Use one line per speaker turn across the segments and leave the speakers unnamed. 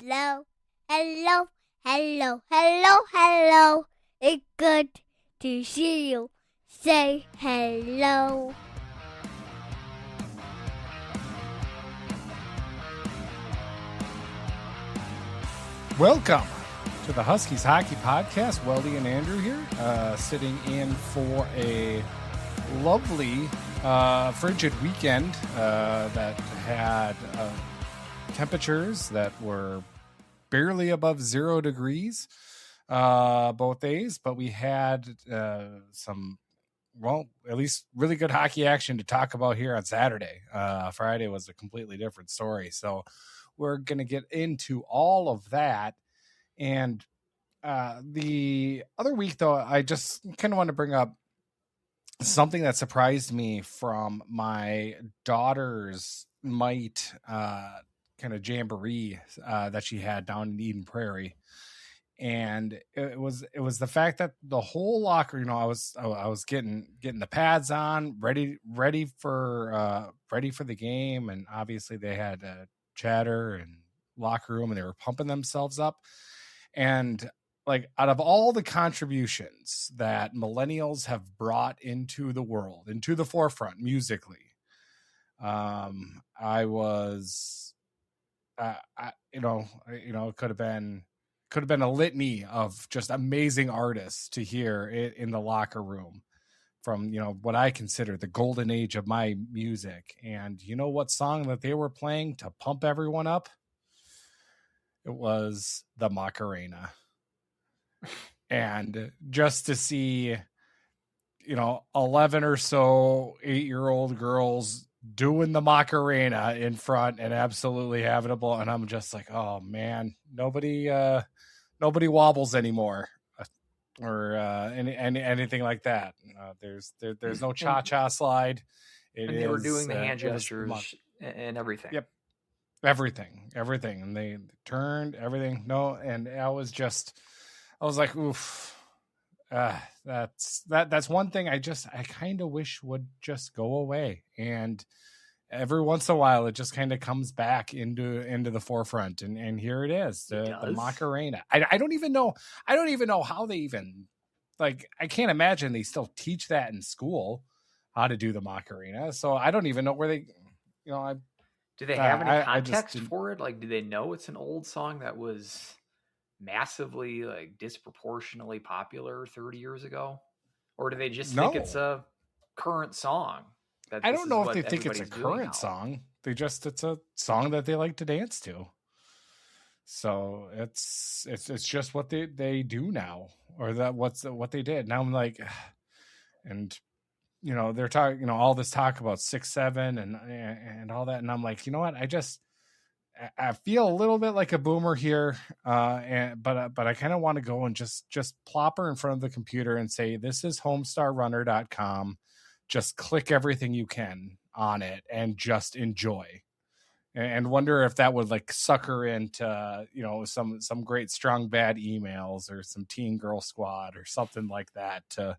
hello, hello, hello, hello, hello. It's good to see you. Say hello.
Welcome to the Huskies Hockey Podcast. Weldie and Andrew here, sitting in for a lovely frigid weekend that had temperatures that were barely above 0 degrees both days, but we had some, well, at least really good hockey action to talk about here on Saturday. Friday was a completely different story, so we're going to get into all of that. And the other week, though, I just kind of want to bring up something that surprised me from my daughter's mite kind of jamboree that she had down in Eden Prairie. And it was the fact that the whole locker, I was getting the pads on, ready for the game, and obviously they had chatter and locker room, and they were pumping themselves up. And like, out of all the contributions that millennials have brought into the world, into the forefront musically, I was, it could have been a litany of just amazing artists to hear in the locker room from, what I consider the golden age of my music. And you know what song that they were playing to pump everyone up? It was the Macarena. And just to see, 11 or so 8-year-old girls doing the Macarena in front and absolutely having a ball. And I'm just like, oh man, nobody wobbles anymore or anything like that. There's no cha-cha slide.
And they were doing the hand gestures and everything.
Yep. Everything. And they turned everything. No. And I was like, oof. That's one thing I kind of wish would just go away. And every once in a while, it just kind of comes back into the forefront. And here it is, the Macarena. I don't even know how they even, like, I can't imagine they still teach that in school, how to do the Macarena. So I don't even know where they,
do they have any context for it? Like, do they know it's an old song that was massively, like, disproportionately popular 30 years ago? Or do they just think it's a current song?
I don't know if they think it's a current song. It's a song that they like to dance to. So it's just what they do now, or what they did. Now I'm like, and they're talking, all this talk about 6'7" and all that, and I'm like, you know what? I feel a little bit like a boomer here, but I kind of want to go and just plop her in front of the computer and say, this is homestarrunner.com. Just click everything you can on it and just enjoy, and wonder if that would, like, suck her into, some great strong bad emails or some teen girl squad or something like that to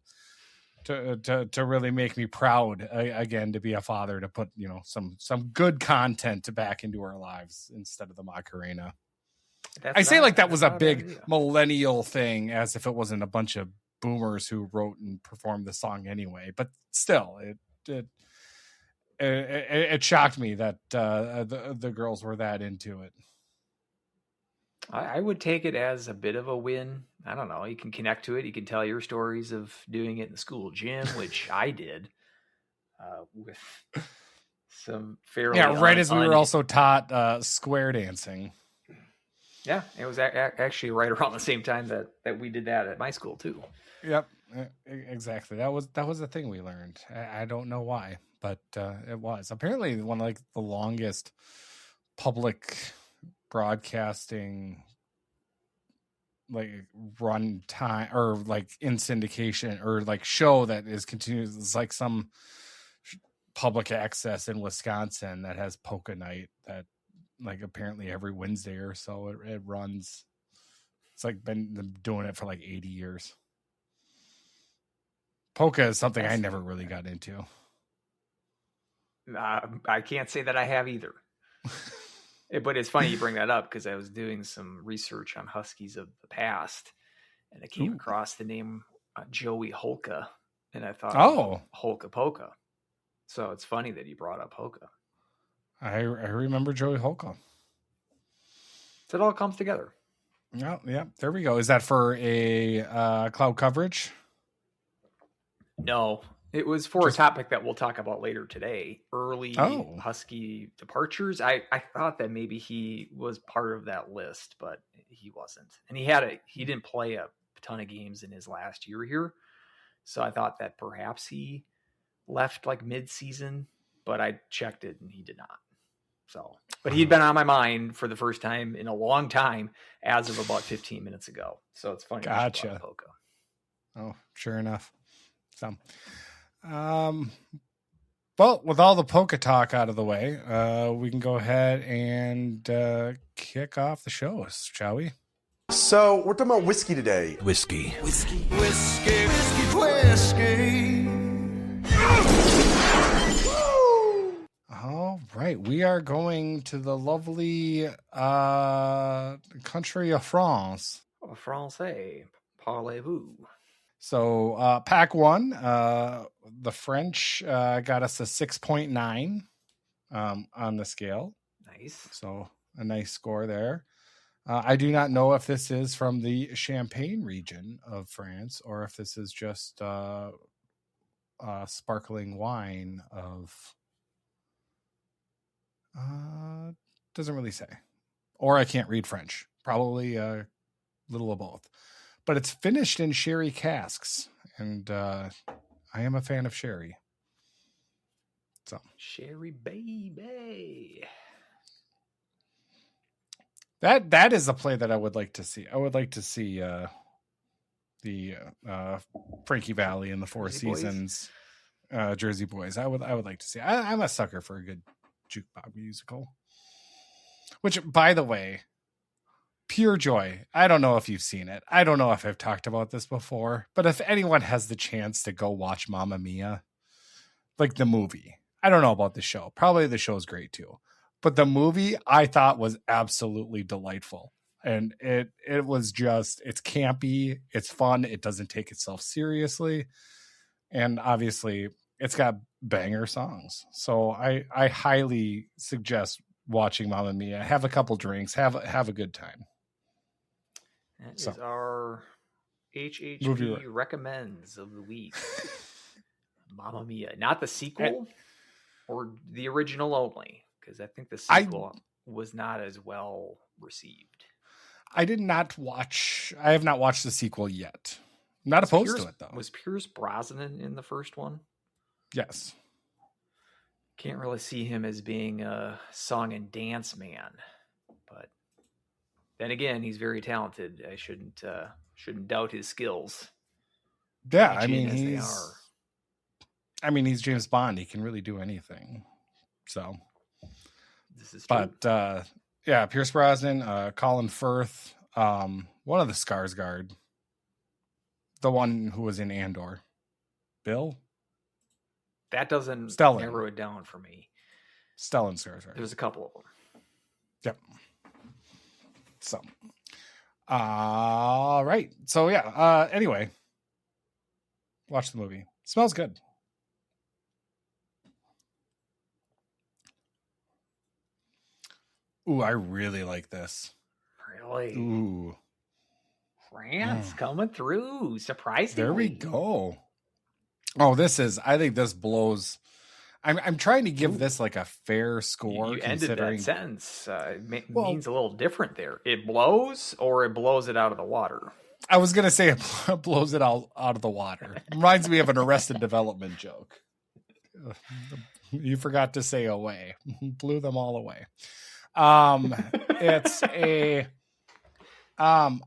really make me proud again to be a father, to put, some good content back into our lives instead of the Macarena. I say like that was a big millennial thing, as if it wasn't a bunch of boomers who wrote and performed the song anyway. But still, it shocked me that the girls were that into it.
I would take it as a bit of a win. I don't know. You can connect to it. You can tell your stories of doing it in the school gym, which I did with some fairly
right as we were also taught square dancing.
Yeah, it was actually right around the same time that we did that at my school too.
Yep, exactly. That was the thing we learned. I don't know why, but it was apparently one of, like, the longest public broadcasting, like, run time, or like in syndication, or like show that is continuous. It's like some public access in Wisconsin that has polka night that, like, apparently every Wednesday or so it runs. It's like been doing it for like 80 years. Polka is something I never really got into.
I can't say that I have either. But it's funny you bring that up because I was doing some research on Huskies of the past, and I came across the name Joey Holka, and I thought, Holka Polka. So it's funny that you brought up Holka.
I remember Joey Holka.
So it all comes together.
Yeah, there we go. Is that for a cloud coverage?
No, it was for a topic that we'll talk about later today. Early Husky departures. I thought that maybe he was part of that list, but he wasn't. And he didn't play a ton of games in his last year here. So I thought that perhaps he left like mid-season, but I checked it and he did not. So, but he'd been on my mind for the first time in a long time as of about 15 minutes ago. So it's funny.
Gotcha. Oh, sure enough. So, well, with all the polka talk out of the way, we can go ahead and kick off the show, shall we?
So we're talking about whiskey today.
Whiskey.
All right, we are going to the lovely country of France.
Francais, parlez-vous.
So pack one, the French got us a 6.9 on the scale.
Nice.
So a nice score there. I do not know if this is from the Champagne region of France or if this is just sparkling wine of... doesn't really say. Or I can't read French. Probably a little of both. But it's finished in sherry casks. And I am a fan of sherry. So
sherry baby.
That is a play that I would like to see. I would like to see the Frankie Valli and the Four Seasons Jersey Boys. I would like to see. I'm a sucker for a good jukebox musical. Which, by the way, pure joy. I don't know if you've seen it. I don't know if I've talked about this before, but if anyone has the chance to go watch Mamma Mia, like the movie, I don't know about the show. Probably the show's great too. But the movie I thought was absolutely delightful. And it was just, it's campy, it's fun, it doesn't take itself seriously. And obviously it's got banger songs. So I highly suggest watching Mamma Mia. Have a couple drinks, have a good time.
That is our HHP
movie
recommends of the week. Mamma Mia. Not the sequel or the original only, because I think the sequel was not as well received.
I have not watched the sequel yet. I'm not opposed to it, though.
Was Pierce Brosnan in the first one?
Yes.
Can't really see him as being a song and dance man, but then again, he's very talented. I shouldn't doubt his skills.
Yeah, I mean he's James Bond. He can really do anything. So,
this is true.
But yeah, Pierce Brosnan, Colin Firth, one of the Skarsgård, the one who was in Andor, Bill.
That doesn't
Stellan.
narrow it down for me.
Stellan Skarsgård.
There's a couple of them.
Yep. So, all right. So yeah. Anyway, watch the movie. Smells good. Ooh, I really like this.
Really?
Ooh.
France coming through. Surprisingly.
There we go. Oh, I think this blows. I'm trying to give this like a fair score.
You ended that sentence. Means a little different there. It blows or it blows it out of the water.
I was going to say it blows it out of the water. Reminds me of an Arrested Development joke. You forgot to say away. Blew them all away. It's a... I'm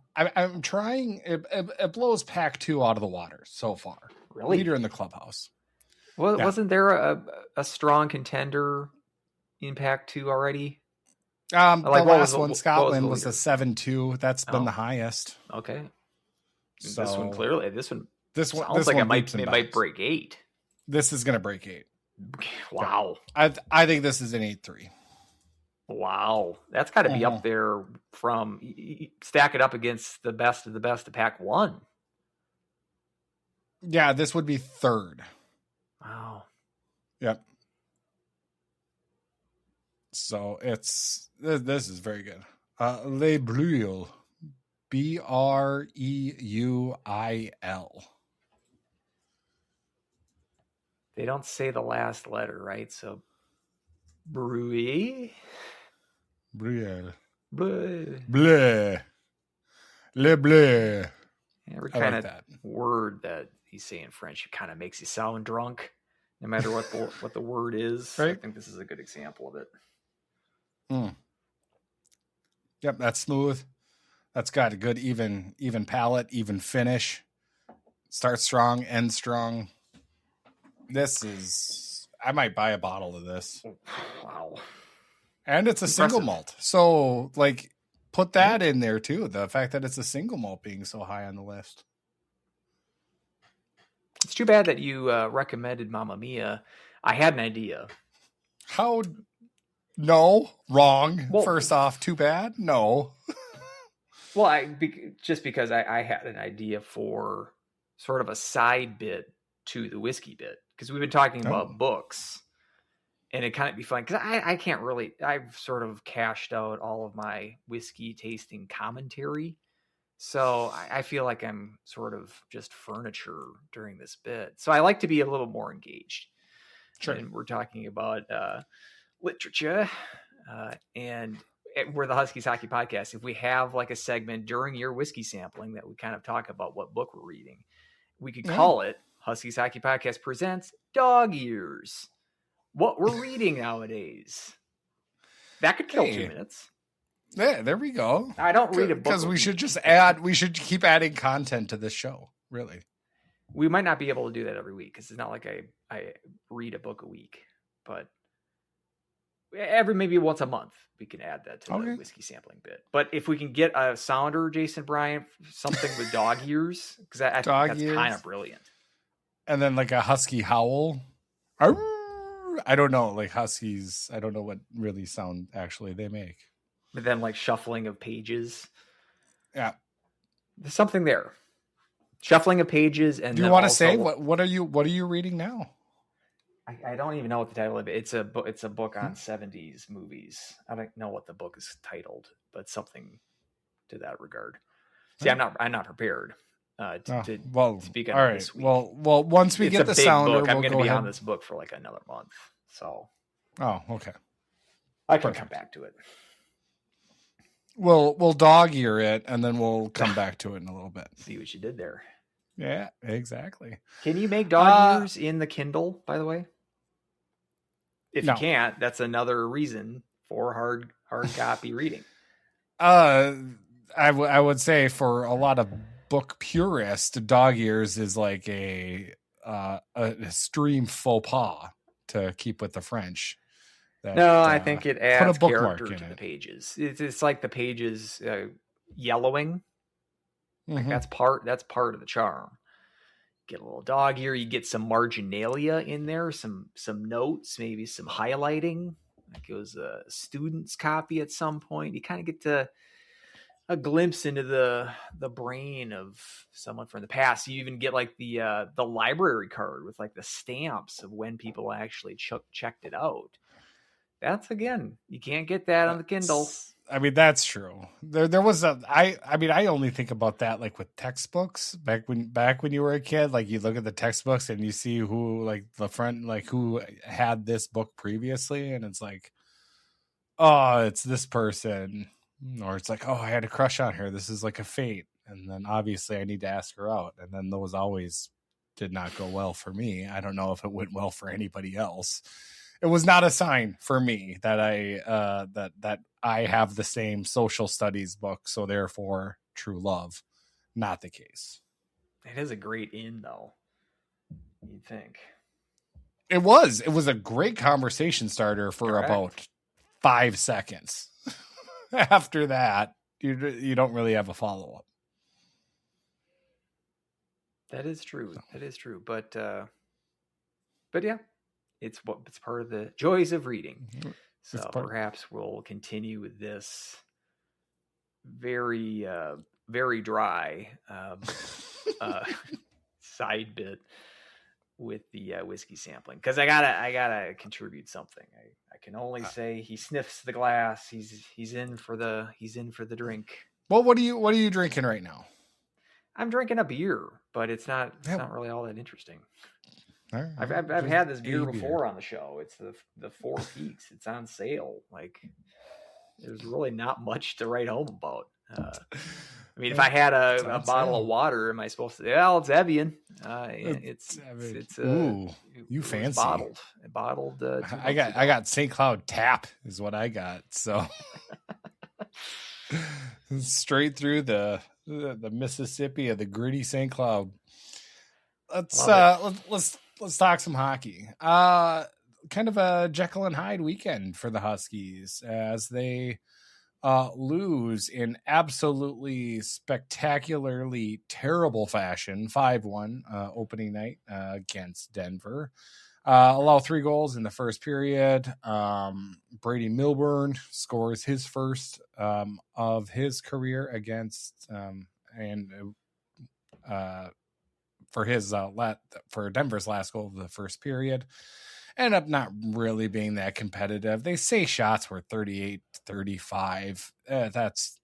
trying. It blows Pack 2 out of the water so far.
Really?
Leader in the clubhouse.
Well, wasn't there a strong contender in Pack 2 already?
The last one, Scotland, was a 7-2. That's been the highest.
Okay.
So
this one clearly. This one
sounds
like it might break 8.
This is going to break 8.
Wow.
I think this is an 8-3.
Wow. That's got to be up there from, stack it up against the best of the best of Pack 1.
Yeah, this would be third.
Wow.
Yep. So this is very good. Le Breuil. Breuil.
They don't say the last letter, right? So Breuil.
Breuil.
Bleu.
Bleu. Le bleu.
Every
I
kind
like
of
that
word that you say in French, it kind of makes you sound drunk, no matter what the word is.
Right?
I think this is a good example of it.
Yep, that's smooth. That's got a good even palate, even finish. Start strong, end strong. This is, I might buy a bottle of this.
Wow.
And it's a single malt. So like put that in there too. The fact that it's a single malt being so high on the list.
It's too bad that you recommended Mamma Mia. I had an idea.
How? No, wrong.
Well,
first off, too bad. No.
Well, just because I had an idea for sort of a side bit to the whiskey bit, because we've been talking about books, and it kind of be fun because I can't really. I've sort of cashed out all of my whiskey tasting commentary, so I feel like I'm sort of just furniture during this bit. So I like to be a little more engaged.
Sure.
And we're talking about literature, and we're the Huskies Hockey Podcast. If we have like a segment during your whiskey sampling that we kind of talk about what book we're reading, we could call it Huskies Hockey Podcast presents Dog Ears. What we're reading nowadays. That could kill 2 minutes.
Yeah, there we go.
I don't read a book
because we should keep adding content to this show. Really,
we might not be able to do that every week because it's not like I read a book a week, but maybe once a month we can add that to the whiskey sampling bit. But if we can get a sounder, Jason Bryant, something with dog ears, because I think that's kind of brilliant.
And then like a husky howl. I don't know, like huskies. I don't know what really sound actually they make.
But then like shuffling of pages.
Yeah,
there's something there. Shuffling of pages, and
do you want to say what are you reading now?
I don't even know what the title of it. It's a book on 70s movies. I don't know what the book is titled, but something to that regard. See, I'm not prepared to speak on this week.
Well, once we get the sounder,
I'm going to be on this book for like another month. So,
okay,
I can come back to it.
We'll dog ear it, and then we'll come back to it in a little bit.
See what you did there.
Yeah, exactly.
Can you make dog ears in the Kindle, by the way? If you can't, that's another reason for hard copy reading.
I would say for a lot of book purists, dog ears is like a extreme faux pas to keep with the French.
I think it adds character to the pages. It's like the pages yellowing. Like that's part of the charm. Get a little dog ear. You get some marginalia in there, some notes, maybe some highlighting. Like it was a student's copy at some point. You kind of get a glimpse into the brain of someone from the past. You even get like the library card with like the stamps of when people actually checked it out. That's, again, you can't get that on the Kindle.
I mean, that's true. There was I only think about that like with textbooks back when you were a kid. Like you look at the textbooks and you see who like the front, like who had this book previously, and it's like, oh, it's this person, or it's like, oh, I had a crush on her. This is like a fate, and then obviously I need to ask her out, and then those always did not go well for me. I don't know if it went well for anybody else. It was not a sign for me that I have the same social studies book, so therefore true love. Not the case.
It is a great in, though. You'd think.
It was a great conversation starter for about 5 seconds. After that, you don't really have a follow-up.
That is true. But yeah. It's part of the joys of reading. So perhaps we'll continue with this very, very dry side bit with the whiskey sampling, because I gotta contribute something. I can only say he sniffs the glass. He's in for the drink.
Well, what are you drinking right now?
I'm drinking a beer, but it's not really all that interesting. Right. I've had this beer before on the show. It's the Four Peaks. It's on sale. Like, there's really not much to write home about. I mean, if I had a bottle of water, am I supposed to? Well, it's Evian. It's
you fancy
bottled.
I got St. Cloud Tap is what I got. So straight through the Mississippi of the gritty St. Cloud. Let's talk some hockey. Kind of a Jekyll and Hyde weekend for the Huskies as they lose in absolutely spectacularly terrible fashion, 5-1 opening night against Denver. Allow 3 goals in the first period. Brady Milburn scores his first of his career against for Denver's last goal of the first period. Ended up not really being that competitive. They say shots were 38-35. That's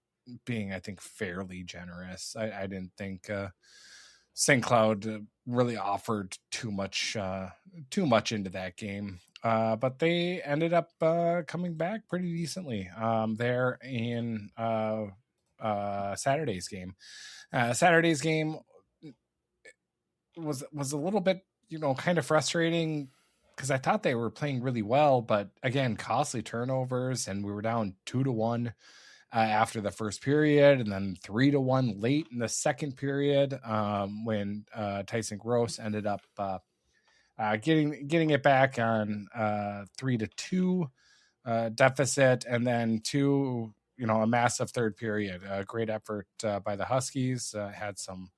being, I think, fairly generous. I didn't think St. Cloud really offered too much into that game. But they ended up coming back pretty decently there in Saturday's game. Saturday's game was a little bit, kind of frustrating, because I thought they were playing really well, but again, costly turnovers, and we were down 2-1 after the first period, and then 3-1 late in the second period when Tyson Gross ended up getting it back on 3-2 deficit, and then a massive third period. Great effort by the Huskies. Had some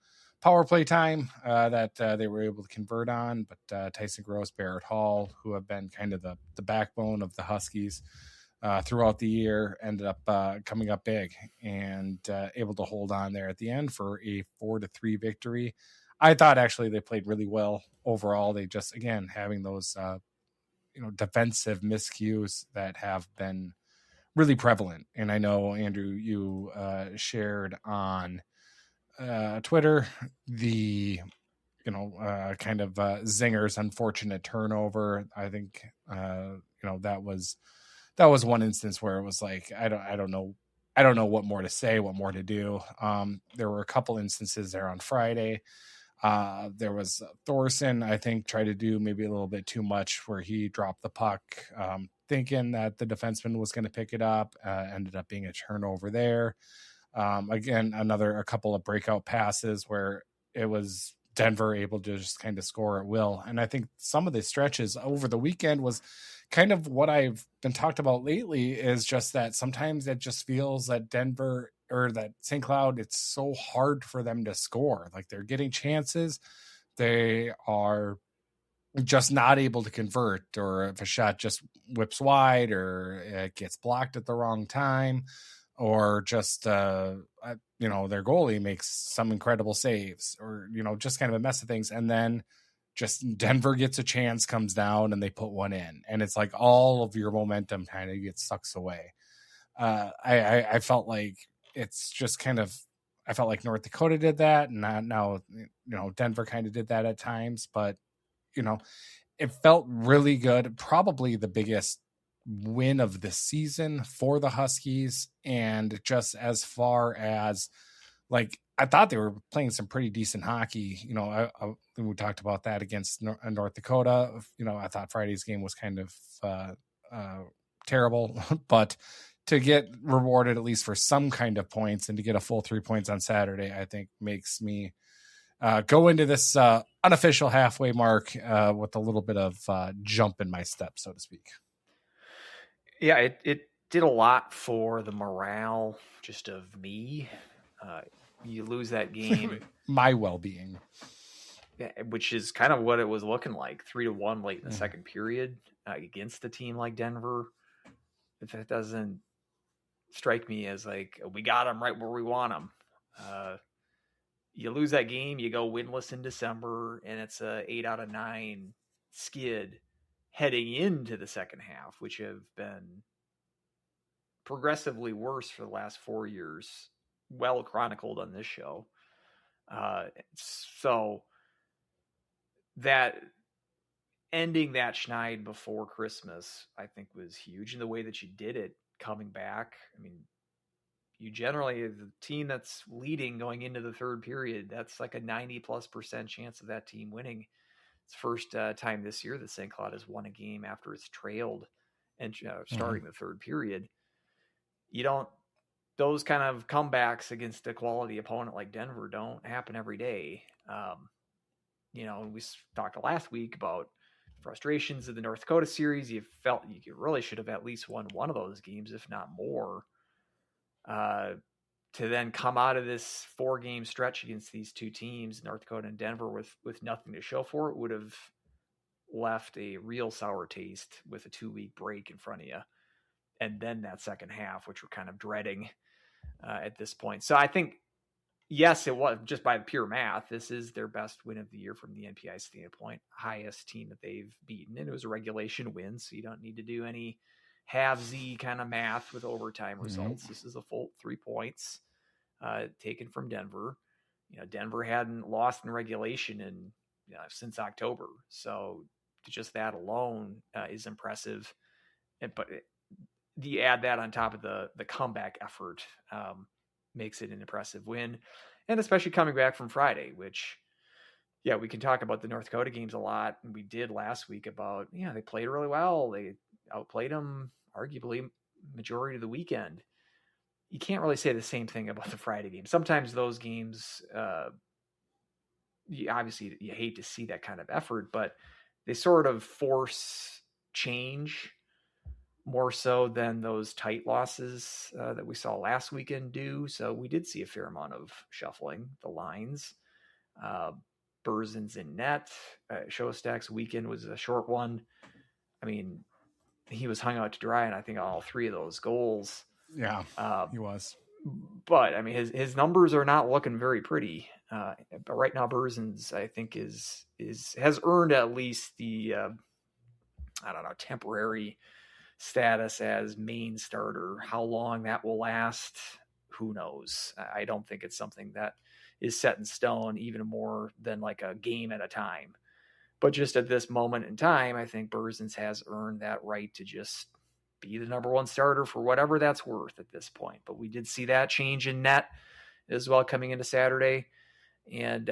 power play time that they were able to convert on, but Tyson Gross, Barrett Hall, who have been kind of the backbone of the Huskies throughout the year, ended up coming up big and able to hold on there at the end for a 4-3 victory. I thought actually they played really well overall. They just, again, having those defensive miscues that have been really prevalent. And I know, Andrew, you shared on Twitter the kind of Zinger's unfortunate turnover. I think that was one instance where it was like, I don't know what more to say, what more to do. There were a couple instances there on Friday. There was Thorson, I think, tried to do maybe a little bit too much, where he dropped the puck thinking that the defenseman was going to pick it up. Ended up being a turnover there. Again, a couple of breakout passes where it was Denver able to just kind of score at will. And I think some of the stretches over the weekend was kind of what I've been talked about lately, is just that sometimes it just feels that Denver or that St. Cloud, it's so hard for them to score. Like, they're getting chances. They are just not able to convert, or if a shot just whips wide, or it gets blocked at the wrong time, or just their goalie makes some incredible saves, or just kind of a mess of things, and then just Denver gets a chance, comes down, and they put one in, and it's like all of your momentum kind of gets sucked away. I felt like it's just kind of, I felt like North Dakota did that, and now Denver kind of did that at times, but it felt really good. Probably the biggest win of the season for the Huskies. And just as far as, like, I thought they were playing some pretty decent hockey. We talked about that against North Dakota. I thought Friday's game was kind of terrible, but to get rewarded at least for some kind of points, and to get a full 3 points on Saturday, I think makes me go into this unofficial halfway mark with a little bit of jump in my step, so to speak.
Yeah, it did a lot for the morale just of me. You lose that game.
My well-being.
Yeah, which is kind of what it was looking like. 3-1 late in the second period against a team like Denver. if that doesn't strike me as like, we got them right where we want them. You lose that game, you go winless in December, and it's a 8 out of 9 skid heading into the second half, which have been progressively worse for the last 4 years, well chronicled on this show. So that ending that schneid before Christmas, I think, was huge. And the way that you did it, coming back, I mean, you generally, the team that's leading going into the third period, that's like a 90+% chance of that team winning. It's the first time this year that St. Cloud has won a game after it's trailed and starting the third period. Those kind of comebacks against a quality opponent like Denver don't happen every day. We talked last week about frustrations of the North Dakota series. You felt you really should have at least won one of those games, if not more. To then come out of this 4-game stretch against these two teams, North Dakota and Denver, with nothing to show for it, would have left a real sour taste with a 2-week break in front of you. And then that second half, which we're kind of dreading at this point. So I think, yes, it was just by pure math. This is their best win of the year from the NPI standpoint, highest team that they've beaten. And it was a regulation win, so you don't need to do any half-Z kind of math with overtime results. This is a full 3 points taken from Denver. Denver hadn't lost in regulation since October. So just that alone is impressive. But you add that on top of the comeback effort, makes it an impressive win. And especially coming back from Friday, which, we can talk about the North Dakota games a lot. And we did last week about, they played really well. They outplayed them arguably majority of the weekend. You can't really say the same thing about the Friday game. Sometimes those games, obviously you hate to see that kind of effort, but they sort of force change more so than those tight losses that we saw last weekend do. So we did see a fair amount of shuffling the lines. Berzin's in net. Showstack's weekend was a short one. I mean, he was hung out to dry, and I think all 3 of those goals.
Yeah, he was.
But I mean, his numbers are not looking very pretty. But right now, Berzin's, I think, has earned at least the temporary status as main starter. How long that will last, who knows? I don't think it's something that is set in stone, even more than like a game at a time. But just at this moment in time, I think Berzin's has earned that right to just be the number 1 starter for whatever that's worth at this point. But we did see that change in net as well coming into Saturday. And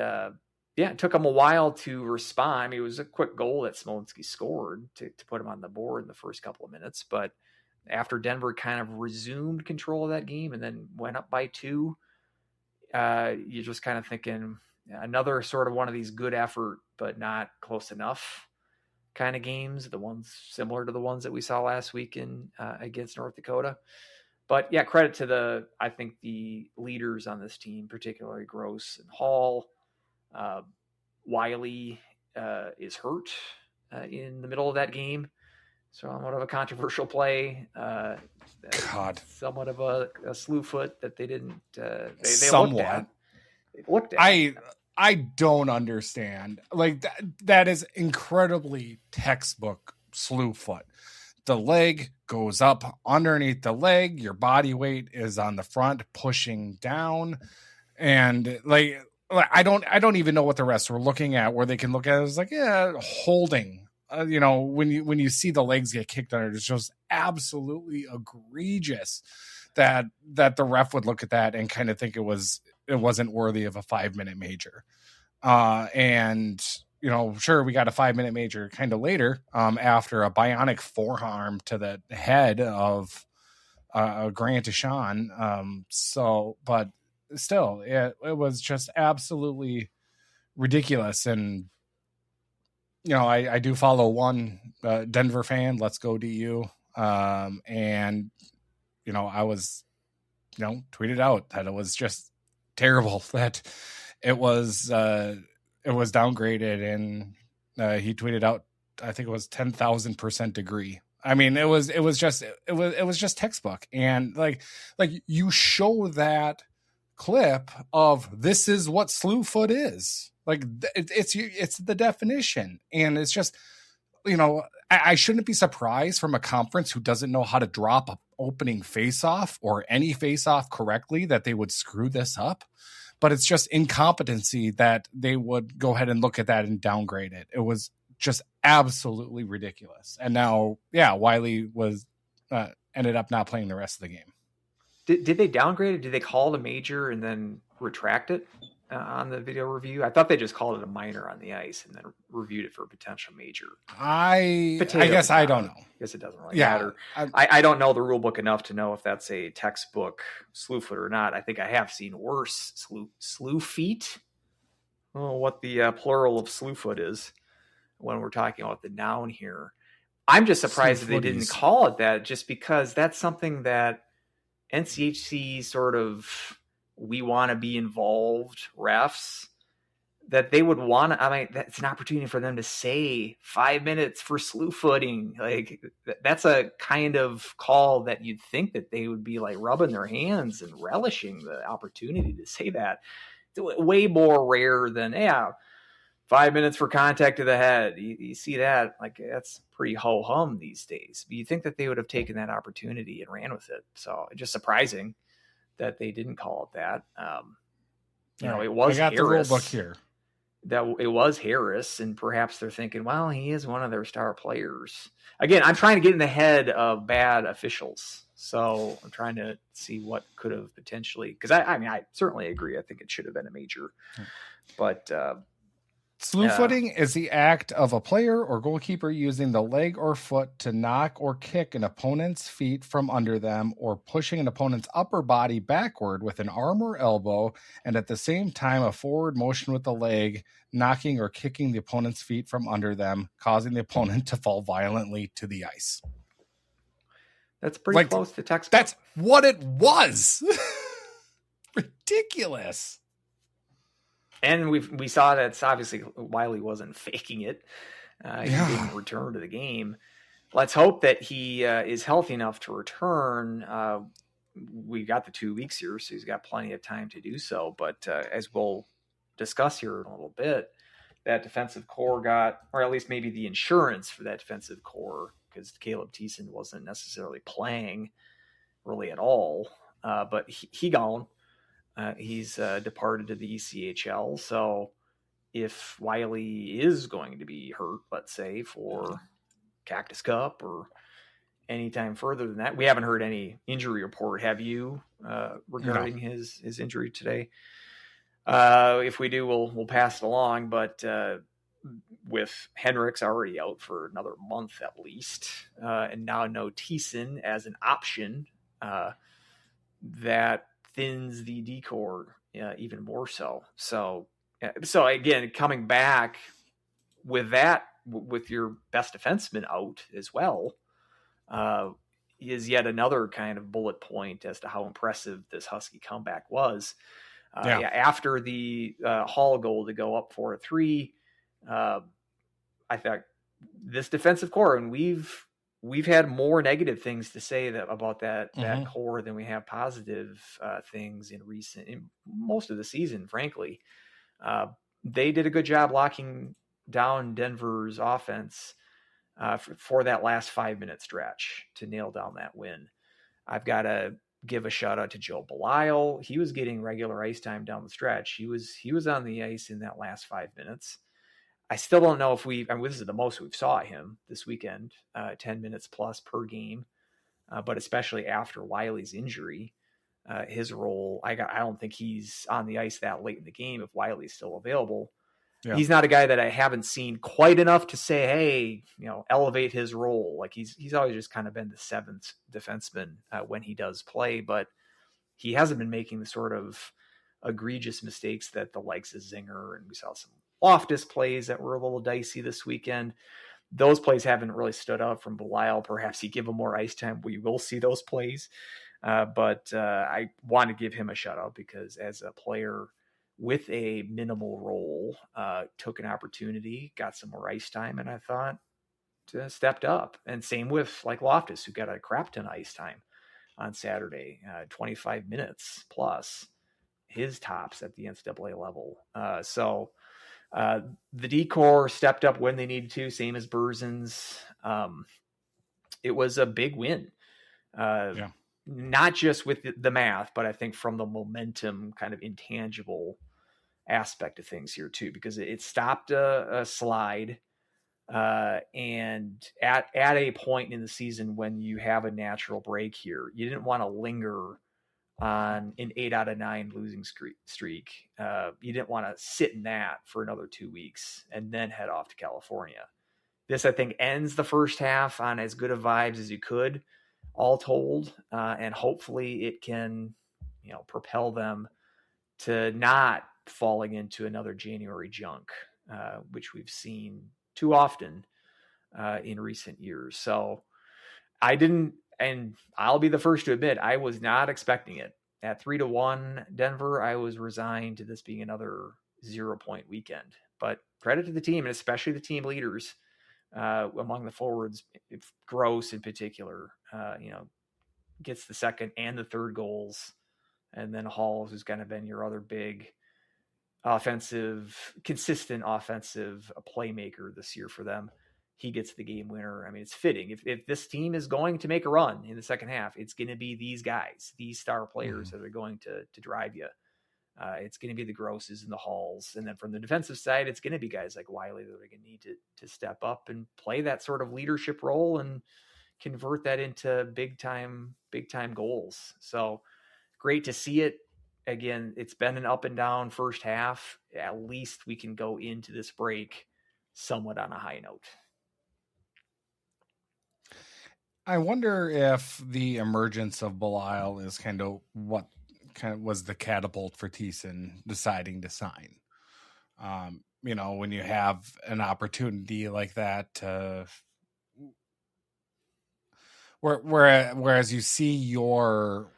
it took him a while to respond. I mean, it was a quick goal that Smolinski scored to put him on the board in the first couple of minutes. But after Denver kind of resumed control of that game and then went up by 2, you're just kind of thinking another sort of one of these good effort, but not close enough kind of games, the ones similar to the ones that we saw last week against North Dakota. But credit to I think the leaders on this team, particularly Gross and Hall. Wiley is hurt in the middle of that game. Somewhat of a controversial play. Somewhat of a slew foot that they didn't. They looked at. They looked at.
I don't understand. Like that is incredibly textbook slew foot. The leg goes up underneath the leg. Your body weight is on the front, pushing down, and I don't even know what the refs were looking at. Where they can look at it as holding. When you see the legs get kicked under, it's just absolutely egregious that the ref would look at that and kind of think it wasn't worthy of a 5-minute major. Sure, we got a 5-minute major kind of later after a bionic forearm to the head of Grant Deshawn. But still, it was just absolutely ridiculous. And, I do follow one Denver fan. Let's go DU. And, I was, tweeted out that it was just terrible that it was downgraded. And he tweeted out, I think it was 10,000% agree I mean, it was just textbook. And like you show that clip of this is what slew foot is. Like it's the definition. And it's just, I shouldn't be surprised from a conference who doesn't know how to drop an opening face-off or any face-off correctly that they would screw this up. But it's just incompetency that they would go ahead and look at that and downgrade it. It was just absolutely ridiculous. And now, Wiley was ended up not playing the rest of the game.
Did they downgrade it? Did they call it a major and then retract it on the video review? I thought they just called it a minor on the ice and then reviewed it for a potential major.
I guess I don't know.
I guess it doesn't really matter. I don't know the rule book enough to know if that's a textbook slew foot or not. I think I have seen worse slew feet. Oh, what the plural of slew foot is when we're talking about the noun here. I'm just surprised that they didn't call it that, just because that's something that NCHC sort of, we want to be involved refs, that they would want to, I mean, that's an opportunity for them to say 5 minutes for slew footing. Like, that's a kind of call that you'd think that they would be like rubbing their hands and relishing the opportunity to say that. It's way more rare than, 5 minutes for contact to the head. You see that, like, that's pretty ho-hum these days. But you think that they would have taken that opportunity and ran with it. So it's just surprising that they didn't call it that. It was
I got
Harris.
The rule book here.
That it was Harris, and perhaps they're thinking, well, he is one of their star players. Again, I'm trying to get in the head of bad officials. So I'm trying to see what could have potentially, because I certainly agree. I think it should have been a major, but
slew footing is the act of a player or goalkeeper using the leg or foot to knock or kick an opponent's feet from under them, or pushing an opponent's upper body backward with an arm or elbow, and at the same time a forward motion with the leg, knocking or kicking the opponent's feet from under them, causing the opponent to fall violently to the ice.
That's pretty close to textbook.
That's what it was. Ridiculous.
And we saw that it's obviously Wiley wasn't faking it. He didn't return to the game. Let's hope that he is healthy enough to return. We got the 2 weeks here, so he's got plenty of time to do so. But as we'll discuss here in a little bit, that defensive core got, or at least maybe the insurance for that defensive core, because Kaleb Tiessen wasn't necessarily playing really at all. But he gone. He's departed to the ECHL. So if Wiley is going to be hurt, let's say, for Cactus Cup or any time further than that, we haven't heard any injury report. Have you regarding his injury today? If we do, we'll pass it along. But with Henrik's already out for another month at least, and now no Tiessen as an option, that thins the D-core even more so. So again, coming back with that, with your best defenseman out as well, is yet another kind of bullet point as to how impressive this Husky comeback was. After the Hall goal to go up 4-3, I thought this defensive core, and we've had more negative things to say about that core than we have positive things in most of the season, frankly. They did a good job locking down Denver's offense for that last 5 minute stretch to nail down that win. I've got to give a shout out to Joe Belisle. He was getting regular ice time down the stretch. He was on the ice in that last 5 minutes. I still don't know if this is the most we've saw him this weekend, 10 minutes plus per game. But especially after Wiley's injury, his role, I don't think he's on the ice that late in the game if Wiley's still available. Yeah. He's not a guy that I haven't seen quite enough to say, hey, elevate his role. Like he's always just kind of been the seventh defenseman when he does play, but he hasn't been making the sort of egregious mistakes that the likes of Zinger, and we saw some Loftus plays that were a little dicey this weekend. Those plays haven't really stood up from Belisle. Perhaps you give him more ice time, we will see those plays. But I want to give him a shout out because as a player with a minimal role, took an opportunity, got some more ice time, and I thought stepped up. And same with like Loftus, who got a crap ton of ice time on Saturday, 25 minutes plus his tops at the NCAA level. So the D-Corps stepped up when they needed to, same as Berzin's. It was a big win. Not just with the math, but I think from the momentum kind of intangible aspect of things here too, because it stopped a slide. And at a point in the season when you have a natural break here, you didn't want to linger on an 8 out of 9 losing streak. You didn't want to sit in that for another 2 weeks and then head off to California. This, I think, ends the first half on as good of vibes as you could, all told, and hopefully it can, propel them to not falling into another January junk, which we've seen too often in recent years. So I didn't, and I'll be the first to admit, I was not expecting it. At 3-1 Denver, I was resigned to this being another 0-point weekend. But credit to the team, and especially the team leaders among the forwards. Gross in particular, gets the second and the third goals. And then Halls, who's kind of been your other big consistent offensive playmaker this year for them. He gets the game winner. I mean, it's fitting. If this team is going to make a run in the second half, it's going to be these guys, these star players that are going to drive you. It's going to be the Grosses and the Halls. And then from the defensive side, it's going to be guys like Wiley that are going to need to step up and play that sort of leadership role and convert that into big time goals. So great to see it. Again, it's been an up and down first half. At least we can go into this break somewhat on a high note.
I wonder if the emergence of Belial is kind of what kind of was the catapult for Tiessen deciding to sign. When you have an opportunity like that, whereas you see your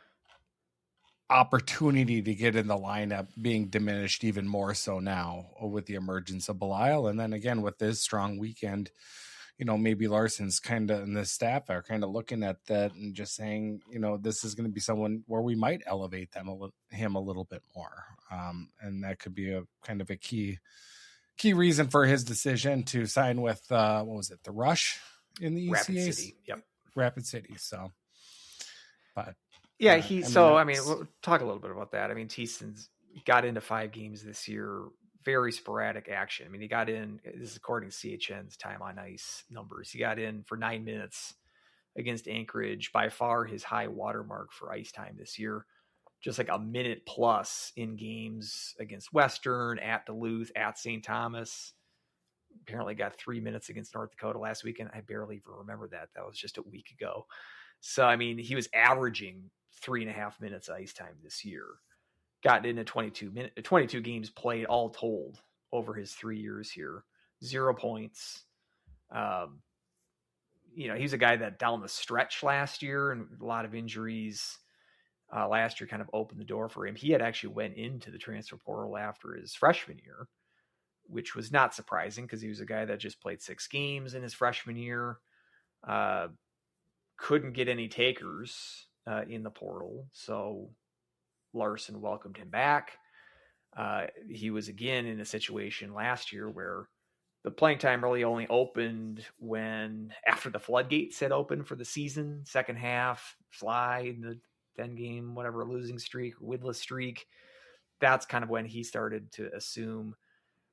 opportunity to get in the lineup being diminished even more so now with the emergence of Belial. And then again, with this strong weekend, maybe Larson's kind of, and the staff are kind of looking at that and just saying, this is going to be someone where we might elevate him a little bit more. And that could be a kind of a key reason for his decision to sign with, what was it? The Rush in the ECA?
Rapid City. Yep.
Rapid City. So, but
yeah, we'll talk a little bit about that. I mean, Tiessen's got into 5 games this year, very sporadic action. I mean, he got in, this is according to CHN's time on ice numbers. He got in for 9 minutes against Anchorage, by far his high watermark for ice time this year. Just like a minute plus in games against Western, at Duluth, at St. Thomas. Apparently got 3 minutes against North Dakota last weekend. I barely even remember that. That was just a week ago. So, I mean, he was averaging 3.5 minutes ice time this year. Got into 22 games played all told over his 3 years here. 0 points. He's a guy that down the stretch last year and a lot of injuries last year kind of opened the door for him. He had actually went into the transfer portal after his freshman year, which was not surprising because he was a guy that just played 6 games in his freshman year. Couldn't get any takers in the portal. So Larson welcomed him back. He was again in a situation last year where the playing time really only opened after the floodgates had opened for the season, second half, slide, the 10-game, whatever, losing streak, winless streak. That's kind of when he started to assume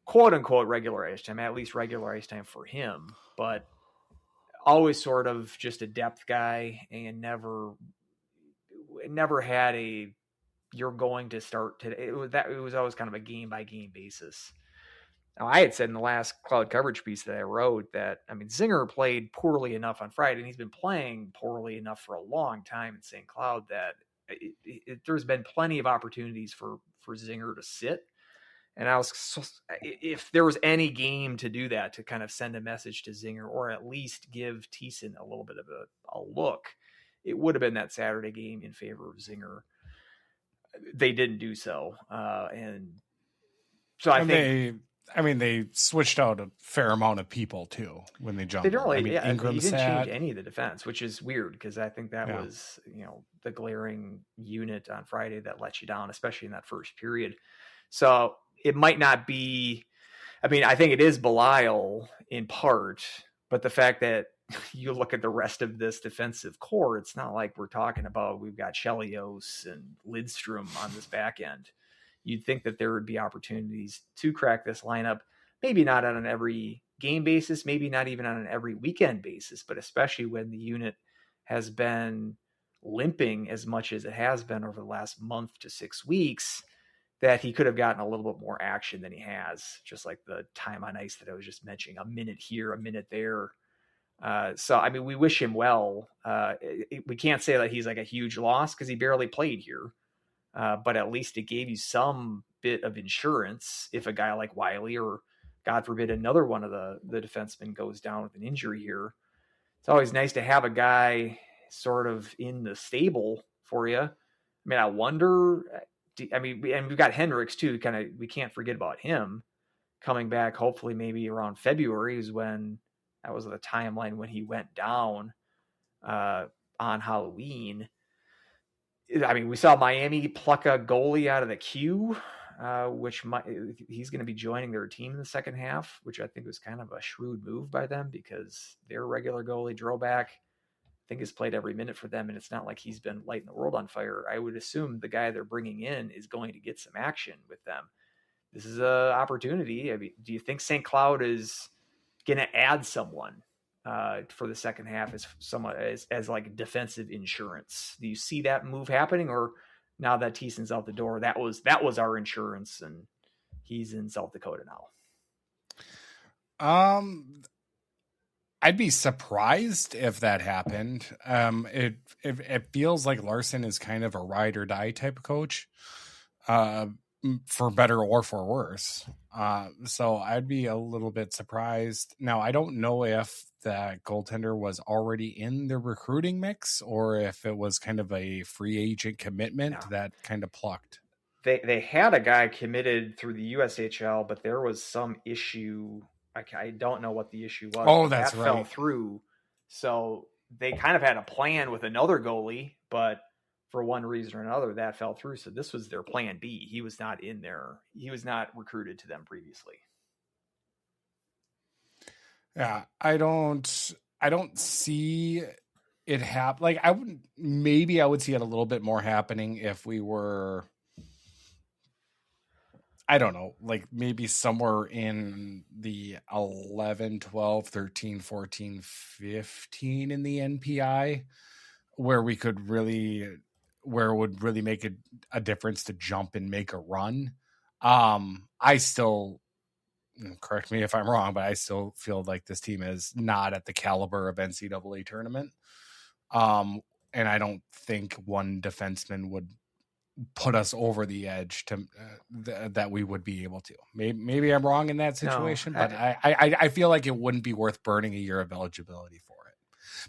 quote unquote regular ice time, at least regular ice time for him, but always sort of just a depth guy and never had you're going to start today. It was always kind of a game by game basis. Now, I had said in the last Cloud coverage piece that I wrote that, I mean, Zinger played poorly enough on Friday, and he's been playing poorly enough for a long time in St. Cloud that there's been plenty of opportunities for Zinger to sit. And if there was any game to do that, to kind of send a message to Zinger or at least give Tiessen a little bit of a look, it would have been that Saturday game in favor of Zinger. They didn't do so. And so I think
I mean, they switched out a fair amount of people too when they jumped.
They don't really.
I mean,
Yeah,
Ingram
he didn't
sat.
change any of the defense, which is weird because I think that was the glaring unit on Friday that let you down, especially in that first period. So it might not be. I mean, I think it is Belial in part, but the fact that you look at the rest of this defensive core, it's not like we're talking about we've got Chelios and Lidstrom on this back end. You'd think that there would be opportunities to crack this lineup, maybe not on an every game basis, maybe not even on an every weekend basis, but especially when the unit has been limping as much as it has been over the last month to 6 weeks, that he could have gotten a little bit more action than he has, just like the time on ice that I was just mentioning, a minute here, a minute there. So, I mean, we wish him well. We can't say that he's like a huge loss because he barely played here. But at least it gave you some bit of insurance if a guy like Wiley or, God forbid, another one of the defensemen goes down with an injury here. It's always nice to have a guy sort of in the stable for you. I mean, I wonder. And we've got Hendricks too. We can't forget about him coming back. Hopefully, maybe around February is when that was the timeline when he went down on Halloween. I mean, we saw Miami pluck a goalie out of the queue, he's going to be joining their team in the second half, which I think was kind of a shrewd move by them because their regular goalie Droback, I think, has played every minute for them, and it's not like he's been lighting the world on fire. I would assume the guy they're bringing in is going to get some action with them. This is an opportunity. I mean, do you think St. Cloud is going to add someone for the second half as like defensive insurance? Do you see that move happening, or now that Tiessen's out the door, that was our insurance and he's in South Dakota
now? I'd be surprised if that happened. It feels like Larson is kind of a ride or die type of coach, for better or for worse. So I'd be a little bit surprised. Now, I don't know if that goaltender was already in the recruiting mix or if it was kind of a free agent commitment that kind of plucked.
They had a guy committed through the USHL, but there was some issue. I don't know what the issue was.
Oh, that's right.
Fell through. So they kind of had a plan with another goalie, but for one reason or another, that fell through. So this was their plan B. He was not in there. He was not recruited to them previously.
Yeah, I don't see it happen. Like I would see it a little bit more happening if we were, I don't know, like maybe somewhere in the 11, 12, 13, 14, 15 in the NPI where it would really make a difference to jump and make a run. I still, correct me if I'm wrong, but I still feel like this team is not at the caliber of NCAA tournament. And I don't think one defenseman would put us over the edge to that we would be able to. Maybe I'm wrong in that situation, but I feel like it wouldn't be worth burning a year of eligibility for it.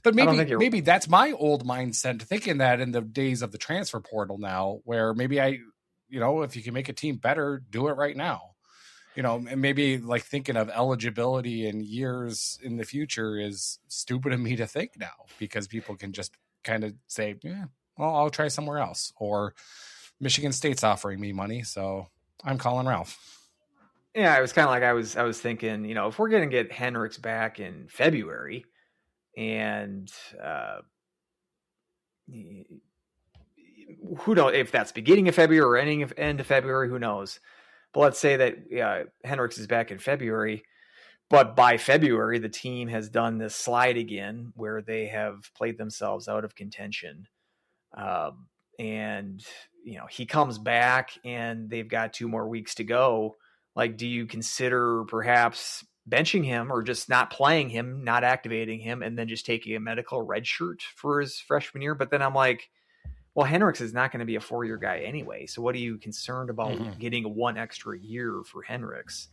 But maybe that's my old mindset, thinking that in the days of the transfer portal now, where maybe if you can make a team better, do it right now. And maybe like thinking of eligibility in years in the future is stupid of me to think now, because people can just kind of say, yeah, well, I'll try somewhere else, or Michigan State's offering me money, so I'm calling Ralph.
Yeah, it was kind of like I was thinking, if we're going to get Hendricks back in February, and who knows if that's beginning of February or end of February, who knows? But let's say that Hendricks is back in February, but by February the team has done this slide again where they have played themselves out of contention, and he comes back and they've got 2 more weeks to go. Like, do you consider perhaps benching him or just not playing him, not activating him, and then just taking a medical red shirt for his freshman year? But then I'm like, well, Hendricks is not going to be a 4-year guy anyway. So what are you concerned about getting 1 extra year for Hendricks?